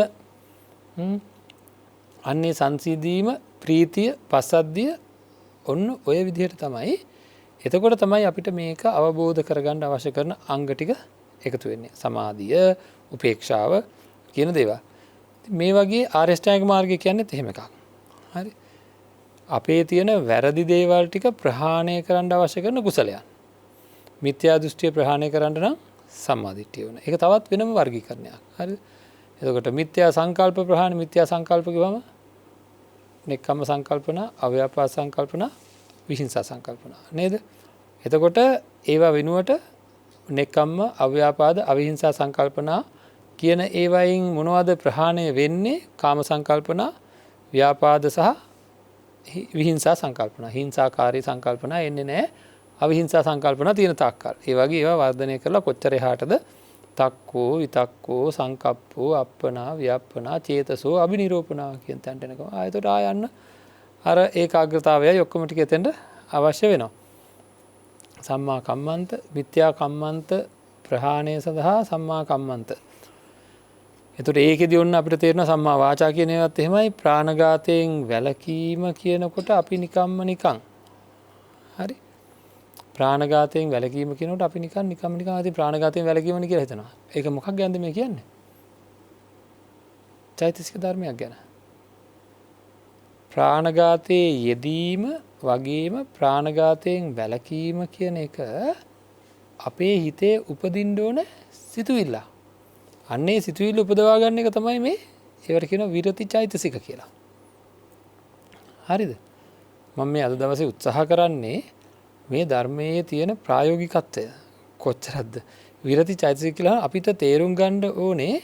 අන්නේ සංසිඳීම, ප්‍රීතිය, පස්සද්ධිය ඔන්න ඔය විදිහට තමයි. එතකොට තමයි අපිට මේක අවබෝධ කරගන්න අවශ්‍ය කරන අංග ටික එකතු වෙන්නේ. සමාධිය, උපේක්ෂාව කියන දේවල්. මේ වගේ ආර්ය අෂ්ටාංගික මාර්ගය කියන්නේත් එහෙම එකක්. හරි. අපේ තියෙන වැරදි දේවල් ටික ප්‍රහාණය කරන්න අවශ්‍ය කරන කුසලයන්. මිත්‍යා දෘෂ්ටිය ප්‍රහාණය කරන්න නම් සම්මා දිට්ඨිය ඕන. ඒක තවත් වෙනම වර්ගීකරණයක්. හරිද? එතකොට මිත්‍යා සංකල්ප ප්‍රහාණය, මිත්‍යා සංකල්ප කිව්වම නෙක්ඛම්ම සංකල්පනා, අව්‍යාපාද සංකල්පනා, විහිංසා සංකල්පනා නේද? එතකොට ඒවා වෙනුවට නෙක්ඛම්ම, අව්‍යාපාද, අවිහිංසා සංකල්පනා කියන ඒවයින් මොනවද ප්‍රහාණය වෙන්නේ? කාම සංකල්පනා, ව්‍යාපාද සහ විහිංසා සංකල්පනා. හිංසාකාරී සංකල්පනා එන්නේ නැහැ. අවිහිංසා සංකල්පනා තියෙන තාක්කල්. ඒ වගේ ඒවා වර්ධනය කරලා කොච්චර එහාටද තක්කෝ, විතක්කෝ, සංකප්පෝ, අප්පනා, ව්‍යප්පනා, චේතසෝ, අබිනිරෝපණා කියන තැනට එනකම ආයතට ආයන්න අර ඒකාග්‍රතාවයයි ඔක්කොම ටික එතෙන්ට අවශ්‍ය වෙනවා. සම්මා කම්මන්ත, මිත්‍යා කම්මන්ත ප්‍රහාණය සඳහා සම්මා කම්මන්ත. එතකොට ඒකෙදි ඔන්න අපිට තේරෙනවා සම්මා වාචා කියන ඒවාත් එහෙමයි. ප්‍රාණඝාතයෙන් වැළකීම කියනකොට අපි නිකම්ම නිකං. හරි? ප්‍රාණඝාතයෙන් වැළකීම කියනකොට අපි නිකම්ම අද ප්‍රාණඝාතයෙන් වැළකීමනේ කියලා හිතනවා. ඒක මොකක් ගැනද මේ කියන්නේ? චෛතසික ධර්මයක් ගැන. ප්‍රාණඝාතයේ යෙදීම වගේම ප්‍රාණඝාතයෙන් වැළකීම කියන එක අපේ හිතේ උපදින්න ඕන සිතුවිල්ල. අන්නේ සිතුවිල්ල උපදවා ගන්න එක තමයි මේ ඒවට කියනවා විරති චෛතසික කියලා. හරිද? මම මේ අද දවසේ උත්සාහ කරන්නේ මේ ධර්මයේ තියෙන ප්‍රායෝගිකත්වය කොච්චරද? විරති චෛතසික කියලා අපිට තේරුම් ගන්න ඕනේ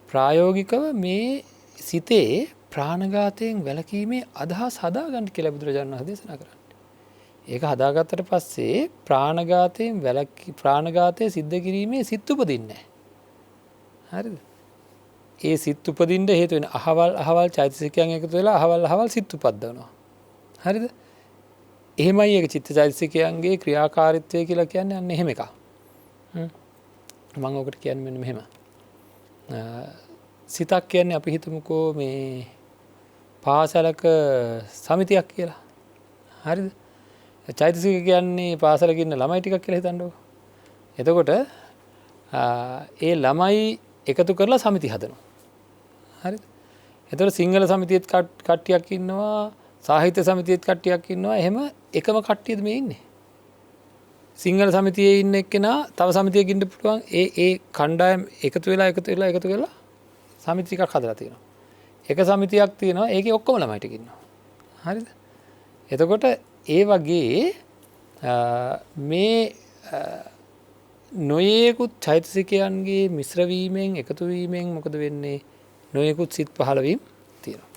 ප්‍රායෝගිකව මේ සිතේ ප්‍රාණඝාතයෙන් වැළකීමේ අදහස් හදාගන්න කියලා බුදුරජාණන් වහන්සේ දේශනා කරන්නේ. ඒක හදාගත්තට පස්සේ ප්‍රාණඝාතය සිද්ධ කිරීමේ සිත් උපදින්නේ නැහැ. හරිද? ඒ සිත් උපදින්න හේතු වෙන අහවල් චෛතසිකයන් එකතු වෙලා අහවල් සිත් උපද්දවනවා. හරිද? එහෙමයි ඒක චිත්ත චෛතසිකයන්ගේ ක්‍රියාකාරීත්වය කියලා කියන්නේ අන්න එහෙම එකක්. මම ඔකට කියන්නේ මෙන්න මෙහෙම. සිතක් කියන්නේ අපි හිතමුකෝ මේ පාසලක සමිතියක් කියලා. හරිද? චෛතසික කියන්නේ පාසලක ඉන්න ළමයි ටිකක් කියලා හිතන්නකෝ. එතකොට ඒ ළමයි එකතු කරලා සමිති හදනවා. හරිද? එතකොට සිංහල සමිතියත් කට්ටියක් ඉන්නවා, සාහිත්‍ය සමිතියත් කට්ටියක් ඉන්නවා. එහෙම එකම කට්ටියද මේ ඉන්නේ? සිංහල සමිතියේ ඉන්න එක්කෙනා තව සමිතියක ඉන්න පුළුවන්. ඒ කණ්ඩායම් එකතු වෙලා සමිති ටිකක් හදලා තියෙනවා. එක සමිතියක් තියෙනවා. ඒකේ ඔක්කොම ළමයි ටික ඉන්නවා. හරිද? එතකොට ඒ වගේ මේ නොයෙකුත් චෛතසිකයන්ගේ මිශ්‍ර වීමෙන් එකතු වීමෙන් මොකද වෙන්නේ? නොයෙකුත් සිත් පහළ වීම තියෙනවා.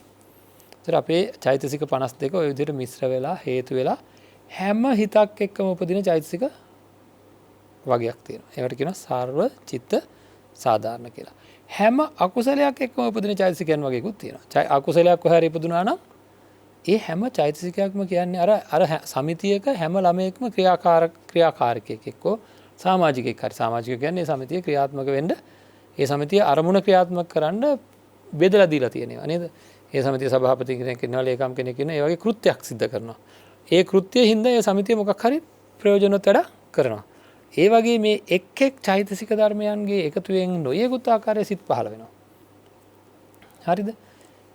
ඒතර අපේ චෛතසික 52 ඔය විදිහට මිශ්‍ර වෙලා හේතු වෙලා හැම හිතක් එක්කම උපදින චෛතසික වගයක් තියෙනවා. ඒකට කියනවා සර්ව චිත්ත සාධාරණ කියලා. හැම අකුසලයක් එක්කම උපදින චෛතසිකයන් වගේකුත් තියෙනවා. අකුසලයක් කොහේ හරි ඉපදුනා නම් ඒ හැම චෛතසිකයක්ම කියන්නේ අර සමිතියක හැම ළමයෙක්ම ක්‍රියාකාරකයෙක් එක්කෝ සමාජිකයෙක් හරි. සමාජික කියන්නේ ඒ සමිතිය ක්‍රියාත්මක වෙන්න, ඒ සමිතිය අරමුණ ක්‍රියාත්මක කරන්න බෙදලා දීලා තියෙනවා නේද? ඒ සමිතිය සභාපති කෙනෙක් ඉන්නවා, ලේකම් කෙනෙක් ඉන්නවා. ඒ වගේ කෘත්‍යයක් සිදු කරනවා. ඒ කෘත්‍යය හින්දා ඒ සමිතිය මොකක් හරි ප්‍රයෝජනවත් වැඩ කරනවා. ඒ වගේ මේ එක් චෛතසික ධර්මයන්ගේ එකතුවෙන් නොයෙකුත් ආකාරයේ සිත් පහළ වෙනවා. හරිද?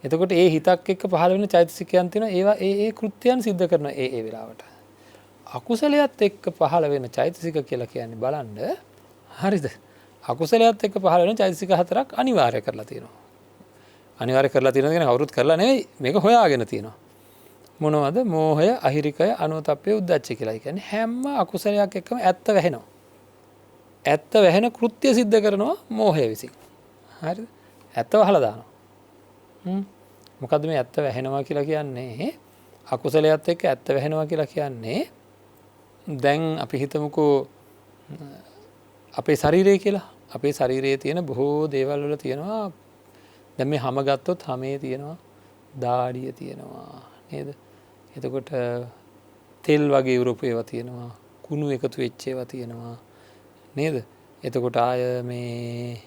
එතකොට ඒ හිතක් එක්ක පහළ වෙන චෛතසිකයන් තියෙනවා. ඒවා ඒ කෘත්‍යයන් සිද්ධ කරන ඒ වෙලාවට. අකුසලයට එක්ක පහළ වෙන චෛතසික කියලා කියන්නේ බලන්න. හරිද? අකුසලයට එක්ක පහළ වෙන චෛතසික හතරක් අනිවාර්ය කරලා තියෙනවා. අනිවාර්ය කරලා තියෙනවා කියන්නේ කවුරුත් කරලා නෙවෙයි, මේක හොයාගෙන තියෙනවා. මොනවද? මෝහය, අහිරිකය, අනුතප්පය, උද්ධච්චය කියලා. කියන්නේ හැම අකුසලයක් එක්කම ඇත්ත වැහෙනවා. ඇත්ත වැහෙන කෘත්‍ය සිද්ධ කරනවා මෝහය විසින්. හරිද? ඇත්ත වහලා දානවා. මොකද්ද මේ ඇත්ත වැහෙනවා කියලා කියන්නේ? අකුසලයට එක්ක ඇත්ත වැහෙනවා කියලා කියන්නේ දැන් අපි හිතමුකෝ අපේ ශරීරය කියලා. අපේ ශරීරයේ තියෙන බොහෝ දේවල් වල තියෙනවා. දැන් මේ හැම ගත්තොත් හැමේ තියෙනවා, දාඩිය තියෙනවා නේද? එතකොට තෙල් වගේ උරපු ඒවා තියෙනවා, කුණු එකතු වෙච්ච ඒවා තියෙනවා නේද? එතකොට ආය මේ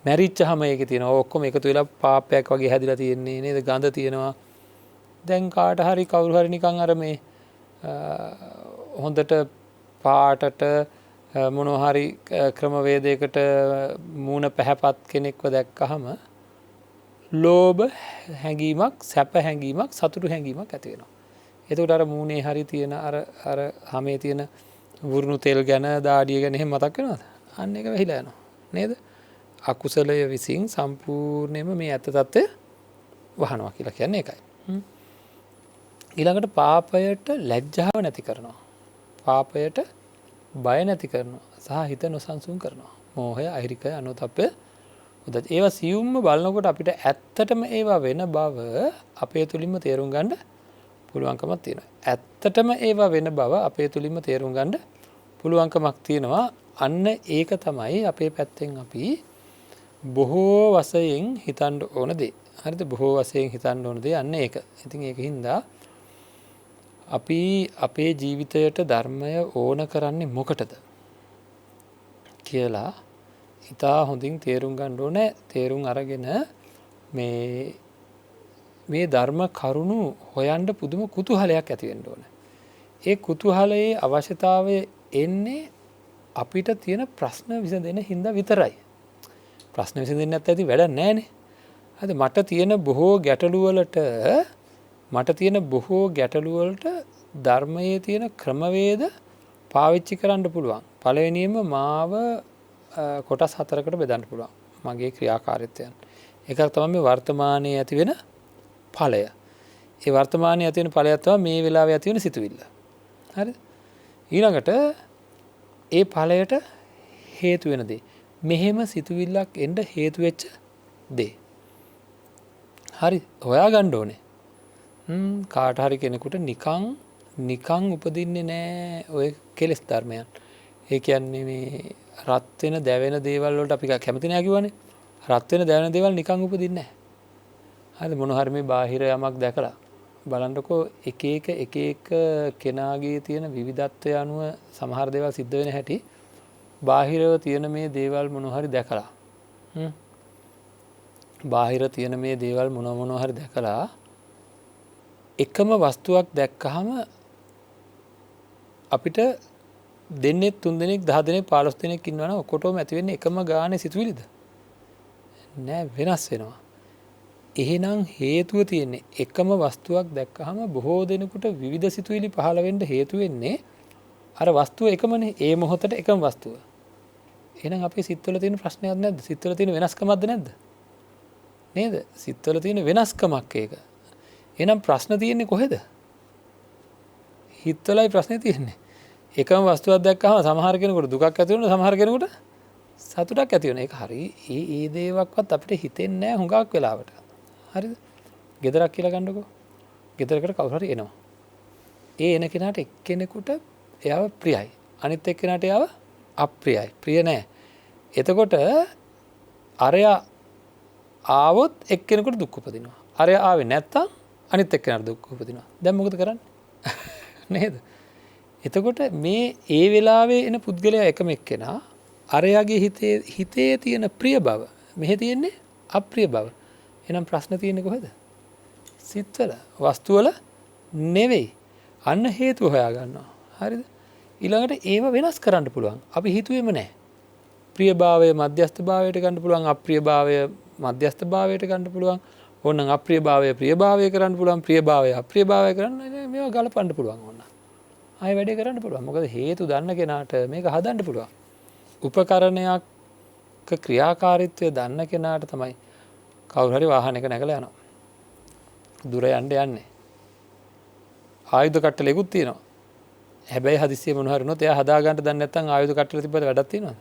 මැරිච්චාම ඒකේ තියෙනවා ඔක්කොම එකතු වෙලා පාපයක් වගේ හැදිලා තියෙන්නේ නේද? ගඳ තියෙනවා. දැන් කාට හරි කවුරු හරි නිකන් අර මේ හොඳට පාටට මොනවා හරි ක්‍රමවේදයකට මූණ පැහැපත් කෙනෙක්ව දැක්කහම ලෝභ හැඟීමක්, සැප හැඟීමක්, සතුටු හැඟීමක් ඇති වෙනවා. එතකොට අර මූණේ හරි තියෙන අර හැමේ තියෙන වුරුණු තෙල් ගැන, දාඩිය ගැන එහෙම මතක් වෙනවද? අන්න ඒක වෙහිලා යනවා නේද? අකුසලය විසින් සම්පූර්ණයෙන්ම මේ ඇත්ත తත්වය වහනවා කියලා කියන්නේ ඒකයි. ඊළඟට පාපයට ලැජ්ජාව නැති කරනවා. පාපයට බය නැති කරනවා. සහ හිත නොසන්සුන් කරනවා. මෝහය, අහිරිකය, අනුතප්පය, උද්ධච්චය. ඒවා සියුම්ම බලනකොට අපිට ඇත්තටම ඒවා වෙන බව අපේ තුලින්ම තේරුම් ගන්න පුළුවන්කමක් තියෙනවා. ඇත්තටම ඒවා වෙන බව අපේ තුලින්ම තේරුම් ගන්න පුළුවන්කමක් තියෙනවා. අන්න ඒක තමයි අපේ පැත්තෙන් අපි බොහෝ වශයෙන් හිතන්න ඕන දේ. හරිද? බොහෝ වශයෙන් හිතන්න ඕන දේ අන්න ඒක. ඉතින් ඒකින්ද අපි අපේ ජීවිතයට ධර්මය ඕන කරන්නේ මොකටද කියලා ඉතා හොඳින් තේරුම් ගන්න ඕනේ. තේරුම් අරගෙන මේ ධර්ම කරුණු හොයන්න පුදුම කුතුහලයක් ඇති වෙන්න ඕනේ. ඒ කුතුහලයේ අවශ්‍යතාවය එන්නේ අපිට තියෙන ප්‍රශ්න විසඳෙන හින්දා විතරයි. ප්‍රශ්න විසඳෙන්නේ නැත්නම් ඇති වැඩක් නැහැනේ. හරිද? මට තියෙන බොහෝ ගැටලු වලට ධර්මයේ තියෙන ක්‍රමවේද පාවිච්චි කරන්න පුළුවන්. පළවෙනියෙන්ම මාව කොටස් හතරකට බෙදන්න පුළුවන්. මගේ ක්‍රියාකාරීත්වයන්. එකක් තමයි මේ වර්තමානයේ ඇති වෙන ඵලය. ඒ වර්තමානයේ ඇති වෙන ඵලය තමයි මේ වෙලාවේ ඇති වෙන සිතුවිල්ල. හරිද? ඊළඟට ඒ ඵලයට හේතු වෙන දේ. මෙහෙම සිතුවිල්ලක් එන්න හේතු වෙච්ච දේ. හරි හොයාගන්න ඕනේ. කාට හරි කෙනෙකුට නිකන් උපදින්නේ නැහැ ඔය කෙලෙස් ධර්මයන්. ඒ කියන්නේ මේ රත් වෙන දැවෙන දේවල් වලට අපි කැමති නැහැ කිව්වනේ. රත් වෙන දැවෙන දේවල් නිකන් උපදින්නේ නැහැ. හරිද? මොන හරි මේ බාහිර යමක් දැකලා බලන්නකෝ එක එක කෙනාගේ තියෙන විවිධත්වය අනුව සමහර දේවල් සිද්ධ වෙන හැටි බාහිරව තියෙන මේ දේවල් මොන හරි දැකලා බාහිර තියෙන මේ දේවල් මොන හරි දැකලා එකම වස්තුවක් දැක්කහම අපිට දෙන්නේ 3 දෙනෙක් 10 දෙනෙක් 15 දෙනෙක් ඉන්නවනම් ඔක්කොටම ඇති වෙන්නේ එකම ගානේ සිතුවිලිද? නෑ, වෙනස් වෙනවා. එහෙනම් හේතුව තියෙන්නේ එකම වස්තුවක් දැක්කහම බොහෝ දෙනෙකුට විවිධ සිතුවිලි පහළ වෙන්න හේතු වෙන්නේ අර වස්තුව එකමනේ ඒ මොහොතට එකම වස්තුව. එහෙනම් අපේ සිත්වල තියෙන ප්‍රශ්නයක් නැද්ද? සිත්වල තියෙන වෙනස්කමක්ද නැද්ද? නේද? සිත්වල තියෙන වෙනස්කමක් ඒක. එහෙනම් ප්‍රශ්න තියෙන්නේ කොහෙද? හිතවලයි ප්‍රශ්නේ තියෙන්නේ. එකම වස්තුවක් දැක්කහම සමහර කෙනෙකුට දුකක් ඇති වෙනවා, සමහර කෙනෙකුට සතුටක් ඇති වෙනවා. ඒක හරි. ඒ දේවක්වත් අපිට හිතෙන්නේ නැහැ හුඟක් වෙලාවට. හරිද? ගෙදරක් කියලා ගන්නකො. ගෙදරකට කවුරු හරි එනවා. ඒ එන කෙනාට එක්කෙනෙකුට එයාව ප්‍රියයි. අනිත් එක්කෙනාට එයාව අප්‍රියයි. ප්‍රිය නැහැ. එතකොට අරයා ආවොත් එක්කෙනෙකුට දුක් උපදිනවා. අරයා ආවේ නැත්තම් අනිත් එක්කෙනාට දුක් උපදිනවා. දැන් මොකද කරන්නේ? නේද? එතකොට මේ ඒ වෙලාවේ එන පුද්ගලයා එකම එක්කෙනා අරයාගේ හිතේ තියෙන ප්‍රිය බව මෙහෙ තියෙන්නේ අප්‍රිය බව. එහෙනම් ප්‍රශ්න තියෙන්නේ කොහෙද? සිත්වල, වස්තුවල නෙවෙයි. අන්න හේතුව හොයාගන්නවා. හරිද? ඊළඟට ඒව වෙනස් කරන්න පුළුවන්. අපි හිතුවේම නැහැ. ප්‍රියභාවය මධ්‍යස්ථභාවයට ගන්න පුළුවන්, අප්‍රියභාවය මධ්‍යස්ථභාවයට ගන්න පුළුවන්. ඕනනම් අප්‍රියභාවය ප්‍රියභාවය කරන්න පුළුවන්, ප්‍රියභාවය අප්‍රියභාවය කරන්න මේවා ගලපන්න පුළුවන් ඕන. ආයෙ වැඩේ කරන්න පුළුවන්. මොකද හේතු දන්න කෙනාට මේක හදන්න පුළුවන්. උපකරණයක ක්‍රියාකාරීත්වය දන්න කෙනාට තමයි කවුරු හරි වාහනයක නැගලා යනවා. දුර යන්නේ. ආයුධ කට්ටලෙකුත් තියෙනවා. හැබැයි හදිස්සිය මොන හරි වුණොත් එයා හදා ගන්න දන්නේ නැත්නම් ආයුධ කට්ටල තිබ්බට වැඩක් තියෙනවද?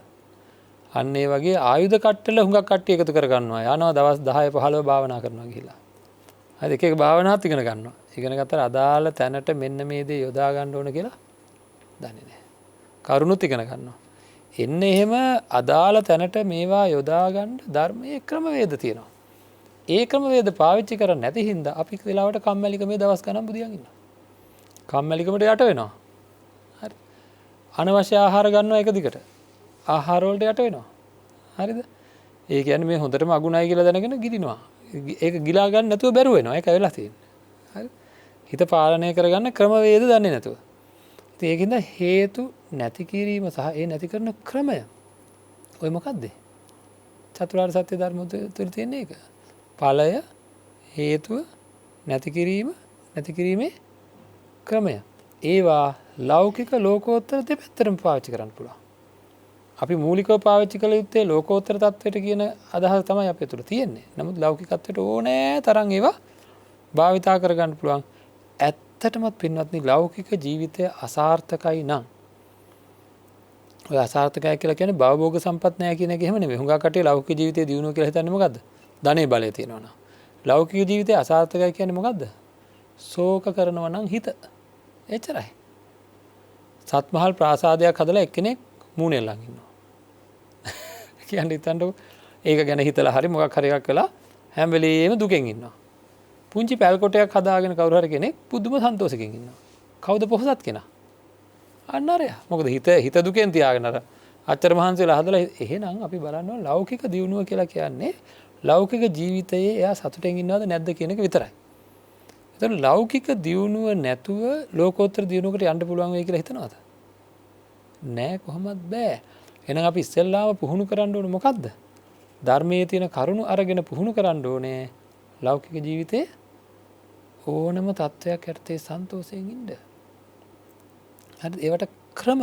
අන්න ඒ වගේ ආයුධ කට්ටල හුඟක් කට්ටිය එකතු කර ගන්නවා. යනවා දවස් 10 15 භාවනා කරනවා ගිහිල්ලා. හරි එක එක භාවනාත් ඉගෙන ගන්නවා. ඉගෙන ගත්තට අදාළ තැනට මෙන්න මේ දේ යොදා ගන්න ඕන කියලා දන්නේ නැහැ. කරුණුත් ඉගෙන ගන්නවා. එන්න එහෙම අදාළ තැනට මේවා යොදා ගන්න ධර්මයේ ක්‍රමවේද තියෙනවා. ඒ ක්‍රමවේද පාවිච්චි කරන්නේ නැති හින්දා අපි වෙලාවට කම්මැලිකමේ දවස් ගණන් බුදියන් ඉන්නවා. කම්මැලිකමට යට වෙනවා. හරි. අනවශ්‍ය ආහාර ගන්නවා එක දිගට. ආහාර වලට යට වෙනවා. හරිද? ඒ කියන්නේ මේ හොඳටම අගුණයි කියලා දැනගෙන ගිලිනවා. ඒක ගිලා ගන්න නැතුව බැරුව වෙනවා. ඒක වෙලා තියෙන්නේ. හරි. හිත පාලනය කරගන්න ක්‍රමවේද දන්නේ නැතුව. ඉතින් ඒකින්ද හේතු නැති කිරීම සහ ඒ නැති කරන ක්‍රමය ඔය මොකද්ද? චතුරාර්ය සත්‍ය ධර්ම තුල තියෙන එක. ඵලය, හේතුව, නැති කිරීමේ ක්‍රමය. ඒවා ලෞකික ලෝකෝත්තර දෙපැත්තටම පාවිච්චි කරන්න පුළුවන්. අපි මූලිකව පාවිච්චි කළ යුත්තේ ලෝකෝත්තර தත්වයට කියන අදහස තමයි අපේ තුල තියෙන්නේ. නමුත් ලෞකිකත්වයට ඕනෑ තරම් ඒවා භාවිතා කරගන්න පුළුවන්. ඇත්තටම පින්වත්නි ලෞකික ජීවිතය අසාර්ථකයි නම් ඔය අසාර්ථකයි කියලා කියන්නේ භවභෝග සම්පත් නැහැ කියන එක එහෙම නෙමෙයි. හුඟක් කටේ ලෞකික ජීවිතය දියුණුව කියලා හිතන්නේ මොකද්ද? ධනෙ බලය තියෙනවා නම්. ලෞකික ජීවිතය අසාර්ථකයි කියන්නේ මොකද්ද? ශෝක කරනවා නම් හිත. එච්චරයි. සත්මහල් ප්‍රාසාදයක් හදලා එක්කෙනෙක් මූණෙන් ළඟ ඉන්නවා. කියන්නේ හිතන්නකො ඒක ගැන හිතලා හරි මොකක් හරි එකක් කළා හැම වෙලෙම දුකෙන් ඉන්නවා. පුංචි පැල් කොටයක් හදාගෙන කවුරු හරි කෙනෙක් පුදුම සන්තෝෂකින් ඉන්නවා. කවුද පොහොසත් කෙනා? අන්න අරයා. මොකද හිත දුකෙන් තියාගෙන අර අච්චර මහන්සි වෙලා හදලා එහෙනම් අපි බලන්න ඕන ලෞකික දියුණුව කියලා කියන්නේ ලෞකික ජීවිතයේ එයා සතුටෙන් ඉන්නවද නැද්ද කියන එක විතරයි. ඒතර ලෞකික දියුණුව නැතුව ලෝකෝත්තර දියුණුවකට යන්න පුළුවන් වෙයි කියලා හිතනවද? නෑ කොහොමත් බෑ. එහෙනම් අපි ඉස්සෙල්ලාම පුහුණු කරන්න ඕනේ මොකද්ද? ධර්මයේ තියෙන කරුණු අරගෙන පුහුණු කරන්න ඕනේ ලෞකික ජීවිතේ ඕනම තත්වයක් යටතේ සන්තෝෂයෙන් ඉන්න. හරි ඒවට ක්‍රම.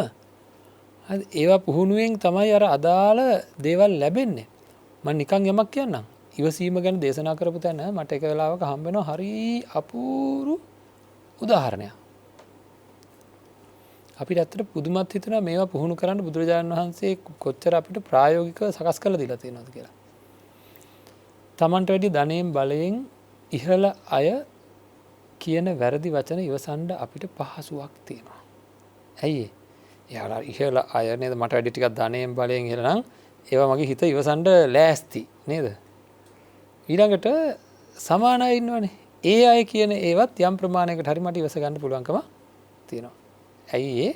හරි ඒවා පුහුණුවෙන් තමයි අර අදාළ දේවල් ලැබෙන්නේ. මම නිකන් යමක් කියන්නම්. ඉවසීම ගැන දේශනා කරපු තැන මට එක වෙලාවක හම්බ වෙනවා හරි අපූරු උදාහරණයක්. අපිට ඇත්තට පුදුමත් හිතෙනවා මේවා පුහුණු කරන්න බුදුරජාණන් වහන්සේ කොච්චර අපිට ප්‍රායෝගිකව සකස් කරලා දීලා තියෙනවද කියලා. Tamanට වැඩි ධනෙන් බලයෙන් ඉහළ අය කියන වැරදි වචන ඉවසන්න අපිට පහසුවක් තියෙනවා. ඇයි ඒ? එයාලා ඉහළ අය නේද මට වැඩි ටිකක් ධනෙන් බලයෙන් ඉහළ නම් ඒවා මගේ හිත ඉවසන්න ලෑස්ති නේද? ඊළඟට සමාන අය ඉන්නවනේ. ඒ අය කියන ඒවත් යම් ප්‍රමාණයකට හරි මට ඉවස ගන්න පුළුවන්කම තියෙනවා. ඇයි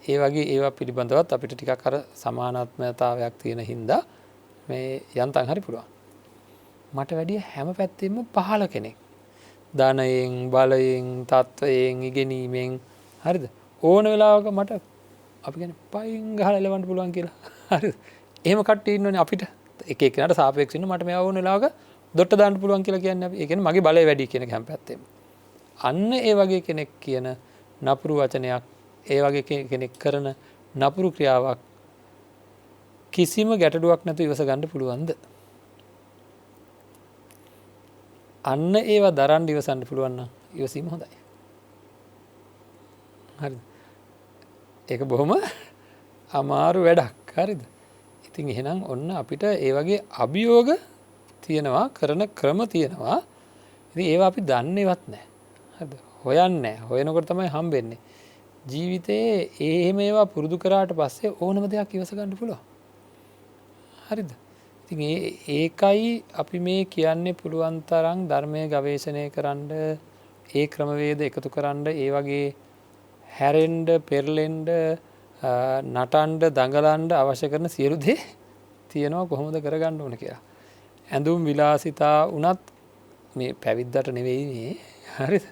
ඒ වගේ ඒවා පිළිබඳවත් අපිට ටිකක් අර සමානාත්මතාවයක් තියෙන හින්දා මේ යන්තම් හරි පුළුවන්. මට වැඩිය හැම පැත්තෙම පහළ කෙනෙක්. ධනයෙන්, බලයෙන්, තත්වයෙන්, ඉගෙනීමෙන් හරිද? ඕන වෙලාවක මට අපි කියන්නේ පයින් ගහලා එලවන්න පුළුවන් කියලා. හරිද? එහෙම කට්ටිය ඉන්නෝනේ අපිට. එක එක්කෙනාට සාපේක්ෂව ඉන්න මට මේවා ඕන වෙලාවක දොට්ට දාන්න පුළුවන් කියලා කියන්නේ අපි. ඒ කියන්නේ මගේ බලය වැඩි කියන එක හැම පැත්තෙම. අන්න ඒ වගේ කෙනෙක් කියන නපුරු වචනයක්, ඒ වගේ කෙනෙක් කරන නපුරු ක්‍රියාවක් කිසිම ගැටලුවක් නැතුව ඉවස ගන්න පුළුවන්ද? අන්න ඒවා දරන්න ඉවසන්න පුළුවන් නම් ඉවසීම හොඳයි. හරිද? ඒක බොහොම අමාරු වැඩක්. හරිද? ඉතින් එහෙනම් ඔන්න අපිට ඒ වගේ අභියෝග තියෙනවා, කරන ක්‍රම තියෙනවා. ඉතින් ඒවා අපි දන්නේවත් නැහැ. හරිද? හොයන්නේ නැහැ. හොයනකොට තමයි හම්බෙන්නේ. ජීවිතයේ එහෙම ඒවා පුරුදු කරාට පස්සේ ඕනම දෙයක් ඉවස ගන්න පුළුවන්. හරිද? ඉතින් ඒකයි අපි මේ කියන්නේ පුළුවන් තරම් ධර්මයේ ගවේෂණය කරන්න, ඒ ක්‍රමවේද එකතු කරන්න, ඒ වගේ හැරෙන්න, පෙරලෙන්න, නටන්න, දඟලන්න අවශ්‍ය කරන සියලු දේ තියෙනවා කොහොමද කරගන්න ඕන කියලා. ඇඳුම් විලාසිතා වුණත් මේ පැවිද්දට නෙවෙයි මේ. හරිද?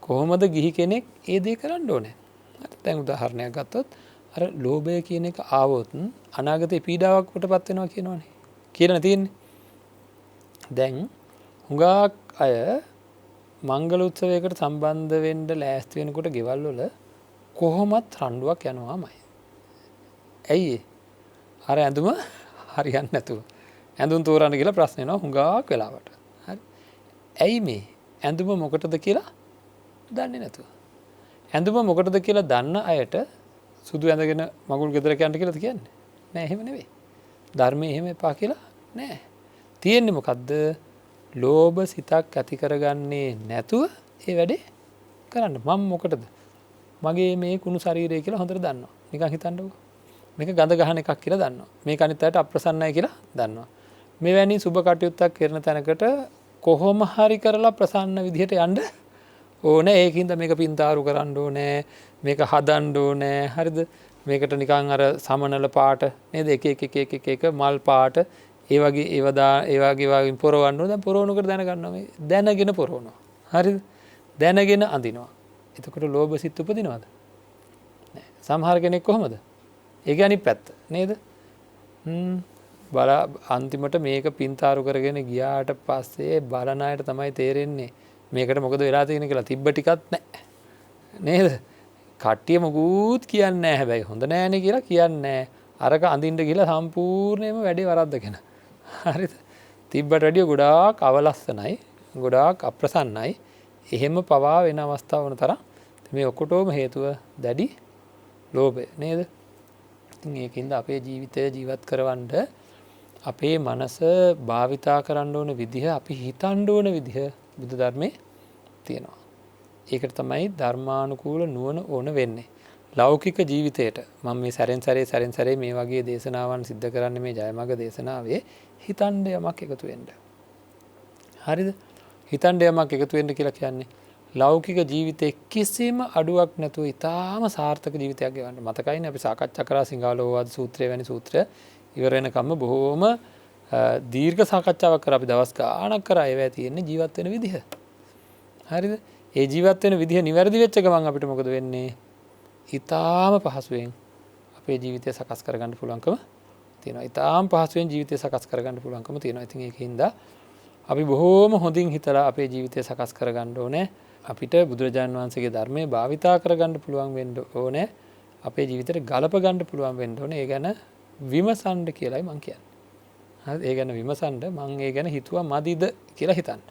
කොහොමද ගිහි කෙනෙක් ඒ දේ කරන්න ඕනේ? හරි. දැන් උදාහරණයක් ගත්තොත් අර ලෝභය කියන එක ආවොත් අනාගතේ පීඩාවක් කොටපත් වෙනවා කියනවනේ. කියලා තියෙන්නේ. දැන් හුඟක් අය මංගල උත්සවයකට සම්බන්ධ වෙන්න ලෑස්ති වෙනකොට ගෙවල් වල කොහොමත් රණ්ඩුවක් යනවාමයි. ඇයි අර ඇඳුම හරියන්නේ නැතුව. ඇඳුම් තෝරන්න කියලා ප්‍රශ්න එනවා හුඟක් වෙලාවට. හරි. ඇයි මේ ඇඳුම මොකටද කියලා දන්නේ නැතුව. ඇඳුම මොකටද කියලා දන්න අයට සුදු ඇඳගෙන මගුල් ගෙදරට යන්න කියලාද කියන්නේ? නෑ එහෙම නෙවෙයි. ධර්මයේ එහෙම එපා කියලා නෑ. තියෙන්නේ මොකද්ද? ලෝභ සිතක් ඇති කරගන්නේ නැතුව ඒ වැඩේ කරන්න. මම මොකටද? මගේ මේ කුණු ශරීරය කියලා හොඳට දන්නවා. නිකන් හිතන්නකෝ. මේක ගඳ ගහන එකක් කියලා දන්නවා. මේක අනිත් අයට අප්‍රසන්නයි කියලා දන්නවා. මෙවැනි සුබ කටයුත්තක් කරන තැනකට කොහොම හරි කරලා ප්‍රසන්න විදිහට යන්න ඕනේ. ඒකින්ද මේක පින්තාරු කරන්න ඕනේ. මේක හදන්න ඕනේ. හරිද? මේකට නිකන් අර සමනල පාට නේද? එක මල් පාට ඒ වගේ වගේ පොරවන්න ඕනේ. දැන් පොරවනකොට දැනගන්නවා මේ දැනගෙන පොරවනවා. හරිද? දැනගෙන අඳිනවා. එතකොට ලෝභ සිත් උපදිනවද? නෑ. සමහර කෙනෙක් කොහමද? ඒක අනිත් පැත්ත නේද? අන්තිමට මේක පින්තාරු කරගෙන ගියාට පස්සේ බලන අයට තමයි තේරෙන්නේ මේකට මොකද වෙලා තියෙන්නේ කියලා. තිබ්බ ටිකක් නැහැ. නේද? කට්ටිය මොකුත් කියන්නේ නැහැ. හැබැයි හොඳ නෑනේ කියලා කියන්නේ නැහැ. අරක අඳින්න ගිහලා සම්පූර්ණයෙන්ම වැඩේ වරද්දගෙන. හරිද? තිබ්බට වැඩිය ගොඩාක් අවලස්සනයි, ගොඩාක් අප්‍රසන්නයි. එහෙම පවා වෙන අවස්ථා වුණ තරම් මේ ඔක්කොටම හේතුව දැඩි ලෝභය නේද? ඉතින් ඒකින්ද අපේ ජීවිතය ජීවත් කරවන්න අපේ මනස භාවිතා කරන්න ඕන විදිහ, අපි හිතන්න ඕන විදිහ බුදු ධර්මයේ තියෙනවා. ඒකට තමයි ධර්මානුකූල නුවණ ඕන වෙන්නේ. ලෞකික ජීවිතයට මම මේ සැරෙන් සැරේ මේ වගේ දේශනාවන් සිද්ධ කරන්නේ මේ ජයමග දේශනාවේ හිතන්න යමක් එකතු වෙන්න. හරිද? හිතන්න යමක් එකතු වෙන්න කියලා කියන්නේ ලෞකික ජීවිතේ කිසිම අඩුවක් නැතුව ඉතාම සාර්ථක ජීවිතයක් ගෙවන්න. මතකයිනේ අපි සාකච්ඡා කරා සිංහලෝවාද සූත්‍රය වැනි සූත්‍ර ඉවර වෙනකම්ම බොහෝම දීර්ඝ සාකච්ඡාවක් කරා. අපි දවස් ගාණක් කරා ඒවා තියෙන්නේ ජීවත් වෙන විදිහ. හරිද? ඒ ජීවත් වෙන විදිහ නිවැරදි වෙච්ච ගමන් අපිට මොකද වෙන්නේ? ඉතාම පහසුවෙන් අපේ ජීවිතය සකස් කරගන්න පුළුවන්කම තියෙනවා. ඉතාම පහසුවෙන් ජීවිතය සකස් කරගන්න පුළුවන්කම තියෙනවා. ඉතින් ඒකින්ද අපි බොහෝම හොඳින් හිතලා අපේ ජීවිතය සකස් කරගන්න ඕනේ. අපිට බුදුරජාණන් වහන්සේගේ ධර්මයේ භාවිතා කරගන්න පුළුවන් වෙන්න ඕනේ. අපේ ජීවිතේට ගලප ගන්න පුළුවන් වෙන්න ඕනේ. ඒ ගැන විමසන්න කියලායි මම කියන්නේ. හරිද? ඒ ගැන විමසන්න මම ඒ ගැන හිතුවා මදිද කියලා හිතන්න.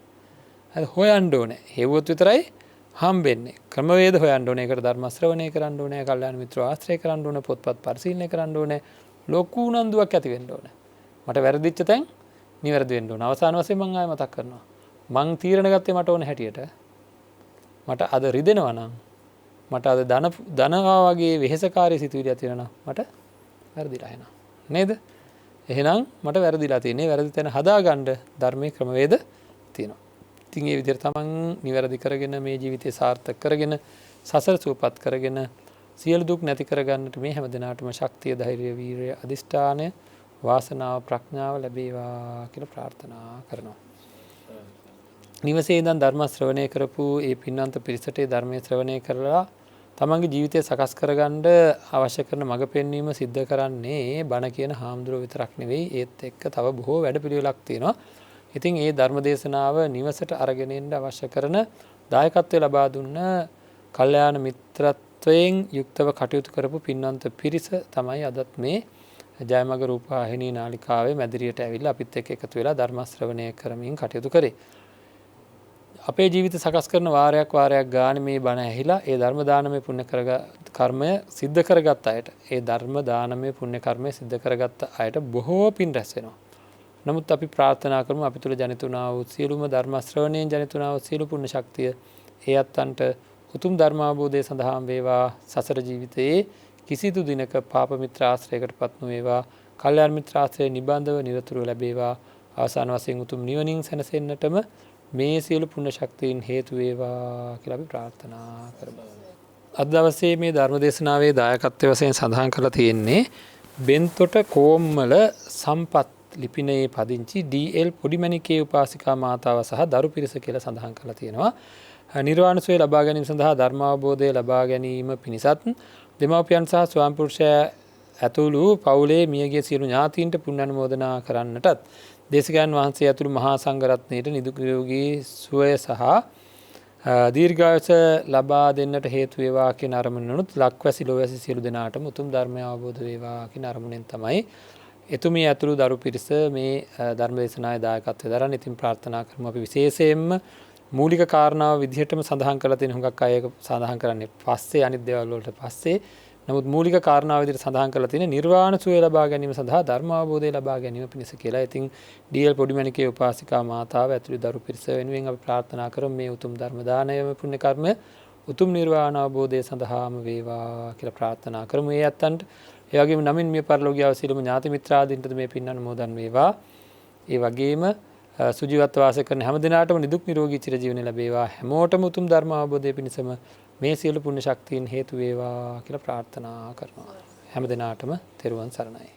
හරි හොයන්න ඕනේ. හෙව්වොත් විතරයි හම්බෙන්නේ. ක්‍රමවේද හොයන්න ඕනේ. ඒකට ධර්ම ශ්‍රවණය කරන්න ඕනේ. කල්යාණ මිත්‍ර ආශ්‍රය කරන්න ඕනේ. පොත්පත් පරිශීලනය කරන්න ඕනේ. ලොකු උනන්දුවක් ඇති වෙන්න ඕනේ. මට වැරදිච්ච තැන් නිවැරදි වෙන්න ඕනේ. අවසාන වශයෙන් මම ආයෙ මතක් කරනවා. මං තීරණ ගත්තේ මට ඕන හැටියට. මට අද රිදෙනවා නම් මට අද ධනවා වගේ වෙහෙසකාරී සිතුවිලි ඇති වෙනවා නම් මට වැරදිලා එනවා. නේද? එහෙනම් මට වැරදිලා තියෙන්නේ. වැරදි තැන හදාගන්න ධර්මයේ ක්‍රමවේද තියෙනවා. ඉතින් මේ විදිහට තමන් නිවැරදි කරගෙන මේ ජීවිතය සාර්ථක කරගෙන සසර සූපත් කරගෙන සියලු දුක් නැති කරගන්නට මේ හැම දිනාටම ශක්තිය, ධෛර්යය, වීරිය, අදිෂ්ඨානය, වාසනාව, ප්‍රඥාව ලැබේවා කියලා ප්‍රාර්ථනා කරනවා. නිවසේ ඉඳන් ධර්ම ශ්‍රවණය කරපු ඒ පින්වන්ත පිරිසට ධර්මයේ ශ්‍රවණය කරලා තමන්ගේ ජීවිතය සකස් කරගන්න අවශ්‍ය කරන මඟ පෙන්වීම සිද්ධ කරන්නේ බණ කියන හාමුදුරුවෝ විතරක් නෙවෙයි. ඒත් එක්ක තව බොහෝ වැඩපිළිවෙලක් තියෙනවා. ඉතින් ඒ ධර්ම දේශනාව නිවසට අරගෙන එන්න අවශ්‍ය කරන දායකත්වය ලබා දුන්න කල්යාණ මිත්‍රත්වයෙන් යුක්තව කටයුතු කරපු පින්වන්ත පිරිස තමයි අදත් මේ ජයමග රූපවාහිනී නාලිකාවේ මැදිරියට ඇවිල්ලා අපිත් එක්ක එකතු වෙලා ධර්ම ශ්‍රවණය කරමින් කටයුතු කරේ. අපේ ජීවිත සකස් කරන වාරයක් ගානේ මේ බණ ඇහිලා ඒ ධර්ම දානමය පුණ්‍ය කර්මය සිද්ධ කරගත් අයට ඒ ධර්ම දානමය පුණ්‍ය කර්මය සිද්ධ කරගත්ත අයට බොහෝ පින් රැස් වෙනවා. නමුත් අපි ප්‍රාර්ථනා කරමු අපි තුල ජනිත වුණා වූ සියලුම ධර්ම ශ්‍රවණයෙන් ජනිත වුණා වූ සියලු පුණ්‍ය ශක්තිය ඒ අත්තන්ට උතුම් ධර්මාභෝධය සඳහාම වේවා. සසර ජීවිතයේ කිසිදු දිනක පාප මිත්‍ර ආශ්‍රයයකටපත් නොවේවා. කල්යාණ මිත්‍ර ආශ්‍රය නිබඳව නිරතුරුව ලැබේවා. අවසාන වශයෙන් උතුම් නිවනින් සැනසෙන්නටම මේ සියලු පුණ්‍ය ශක්තියින් හේතු වේවා කියලා අපි ප්‍රාර්ථනා කරමු. අද දවසේ මේ ධර්ම දේශනාවේ දායකත්වය වශයෙන් සඳහන් කරලා තියෙන්නේ බෙන්තොට කෝම්මල සම්පත් ලිපිනයේ පදිංචි ඩී.එල්. පොඩිමැණිකේ උපාසිකා මාතාව සහ දරු පිරිස කියලා සඳහන් කරලා තියෙනවා. නිර්වාණ සුවය ලබා ගැනීම සඳහා ධර්මාවබෝධය ලබා ගැනීම පිණිසත් දෙමව්පියන් සහ ස්වාමිපුරුෂයා ඇතුළු පවුලේ මියගිය සියලු ඥාතීන්ට පුණ්‍ය අනුමෝදනා කරන්නටත් දේශකයන් වහන්සේ ඇතුළු මහා සංඝරත්නයට නිදුක් නිරෝගී සුවය සහ දීර්ඝායුෂ ලබා දෙන්නට හේතු වේවා කියන අරමුණනුත් ලක්වැසි ලෝවැසි සියලු දෙනාටම උතුම් ධර්මය අවබෝධ වේවා කියන අරමුණෙන් තමයි එතුමිය ඇතුළු දරු පිරිස මේ ධර්ම දේශනාවේ දායකත්වය දරන්නේ. ඉතින් ප්‍රාර්ථනා කරමු අපි විශේෂයෙන්ම මූලික කාරණාව විදිහටම සඳහන් කරලා තියෙන හුඟක් අය ඒක සඳහන් කරන්නේ පස්සේ අනිත් දේවල් වලට පස්සේ. නමුත් මූලික කාරණාව විදිහට සඳහන් කරලා තියෙන නිර්වාණ සුවය ලබා ගැනීම සඳහා ධර්ම අවබෝධය ලබා ගැනීම පිණිස කියලා. ඉතින් ඩී.එල්. පොඩිමැණිකේ උපාසිකා මාතාව ඇතුළු දරු පිරිස වෙනුවෙන් අපි ප්‍රාර්ථනා කරමු මේ උතුම් ධර්ම දානයම පුණ්‍ය කර්මය උතුම් නිර්වාණ අවබෝධය සඳහාම වේවා කියලා ප්‍රාර්ථනා කරමු. ඒ අත්තන්ට ඒ වගේම නමින් මිය පරලෝකීය සියලුම ඥාති මිත්‍රාදීන්ටද මේ පින් අනුමෝදන් වේවා. ඒ වගේම සුජීවත්ව වාසය කරන හැම දිනාටම නිදුක් නිරෝගී චිරජීවනය ලැබේවා. හැමෝටම උතුම් ධර්ම අවබෝධය පිණිසම මේ සියලු පුණ්‍ය ශක්තියින් හේතු වේවා කියලා ප්‍රාර්ථනා කරනවා. හැම දිනාටම තෙරුවන් සරණයි.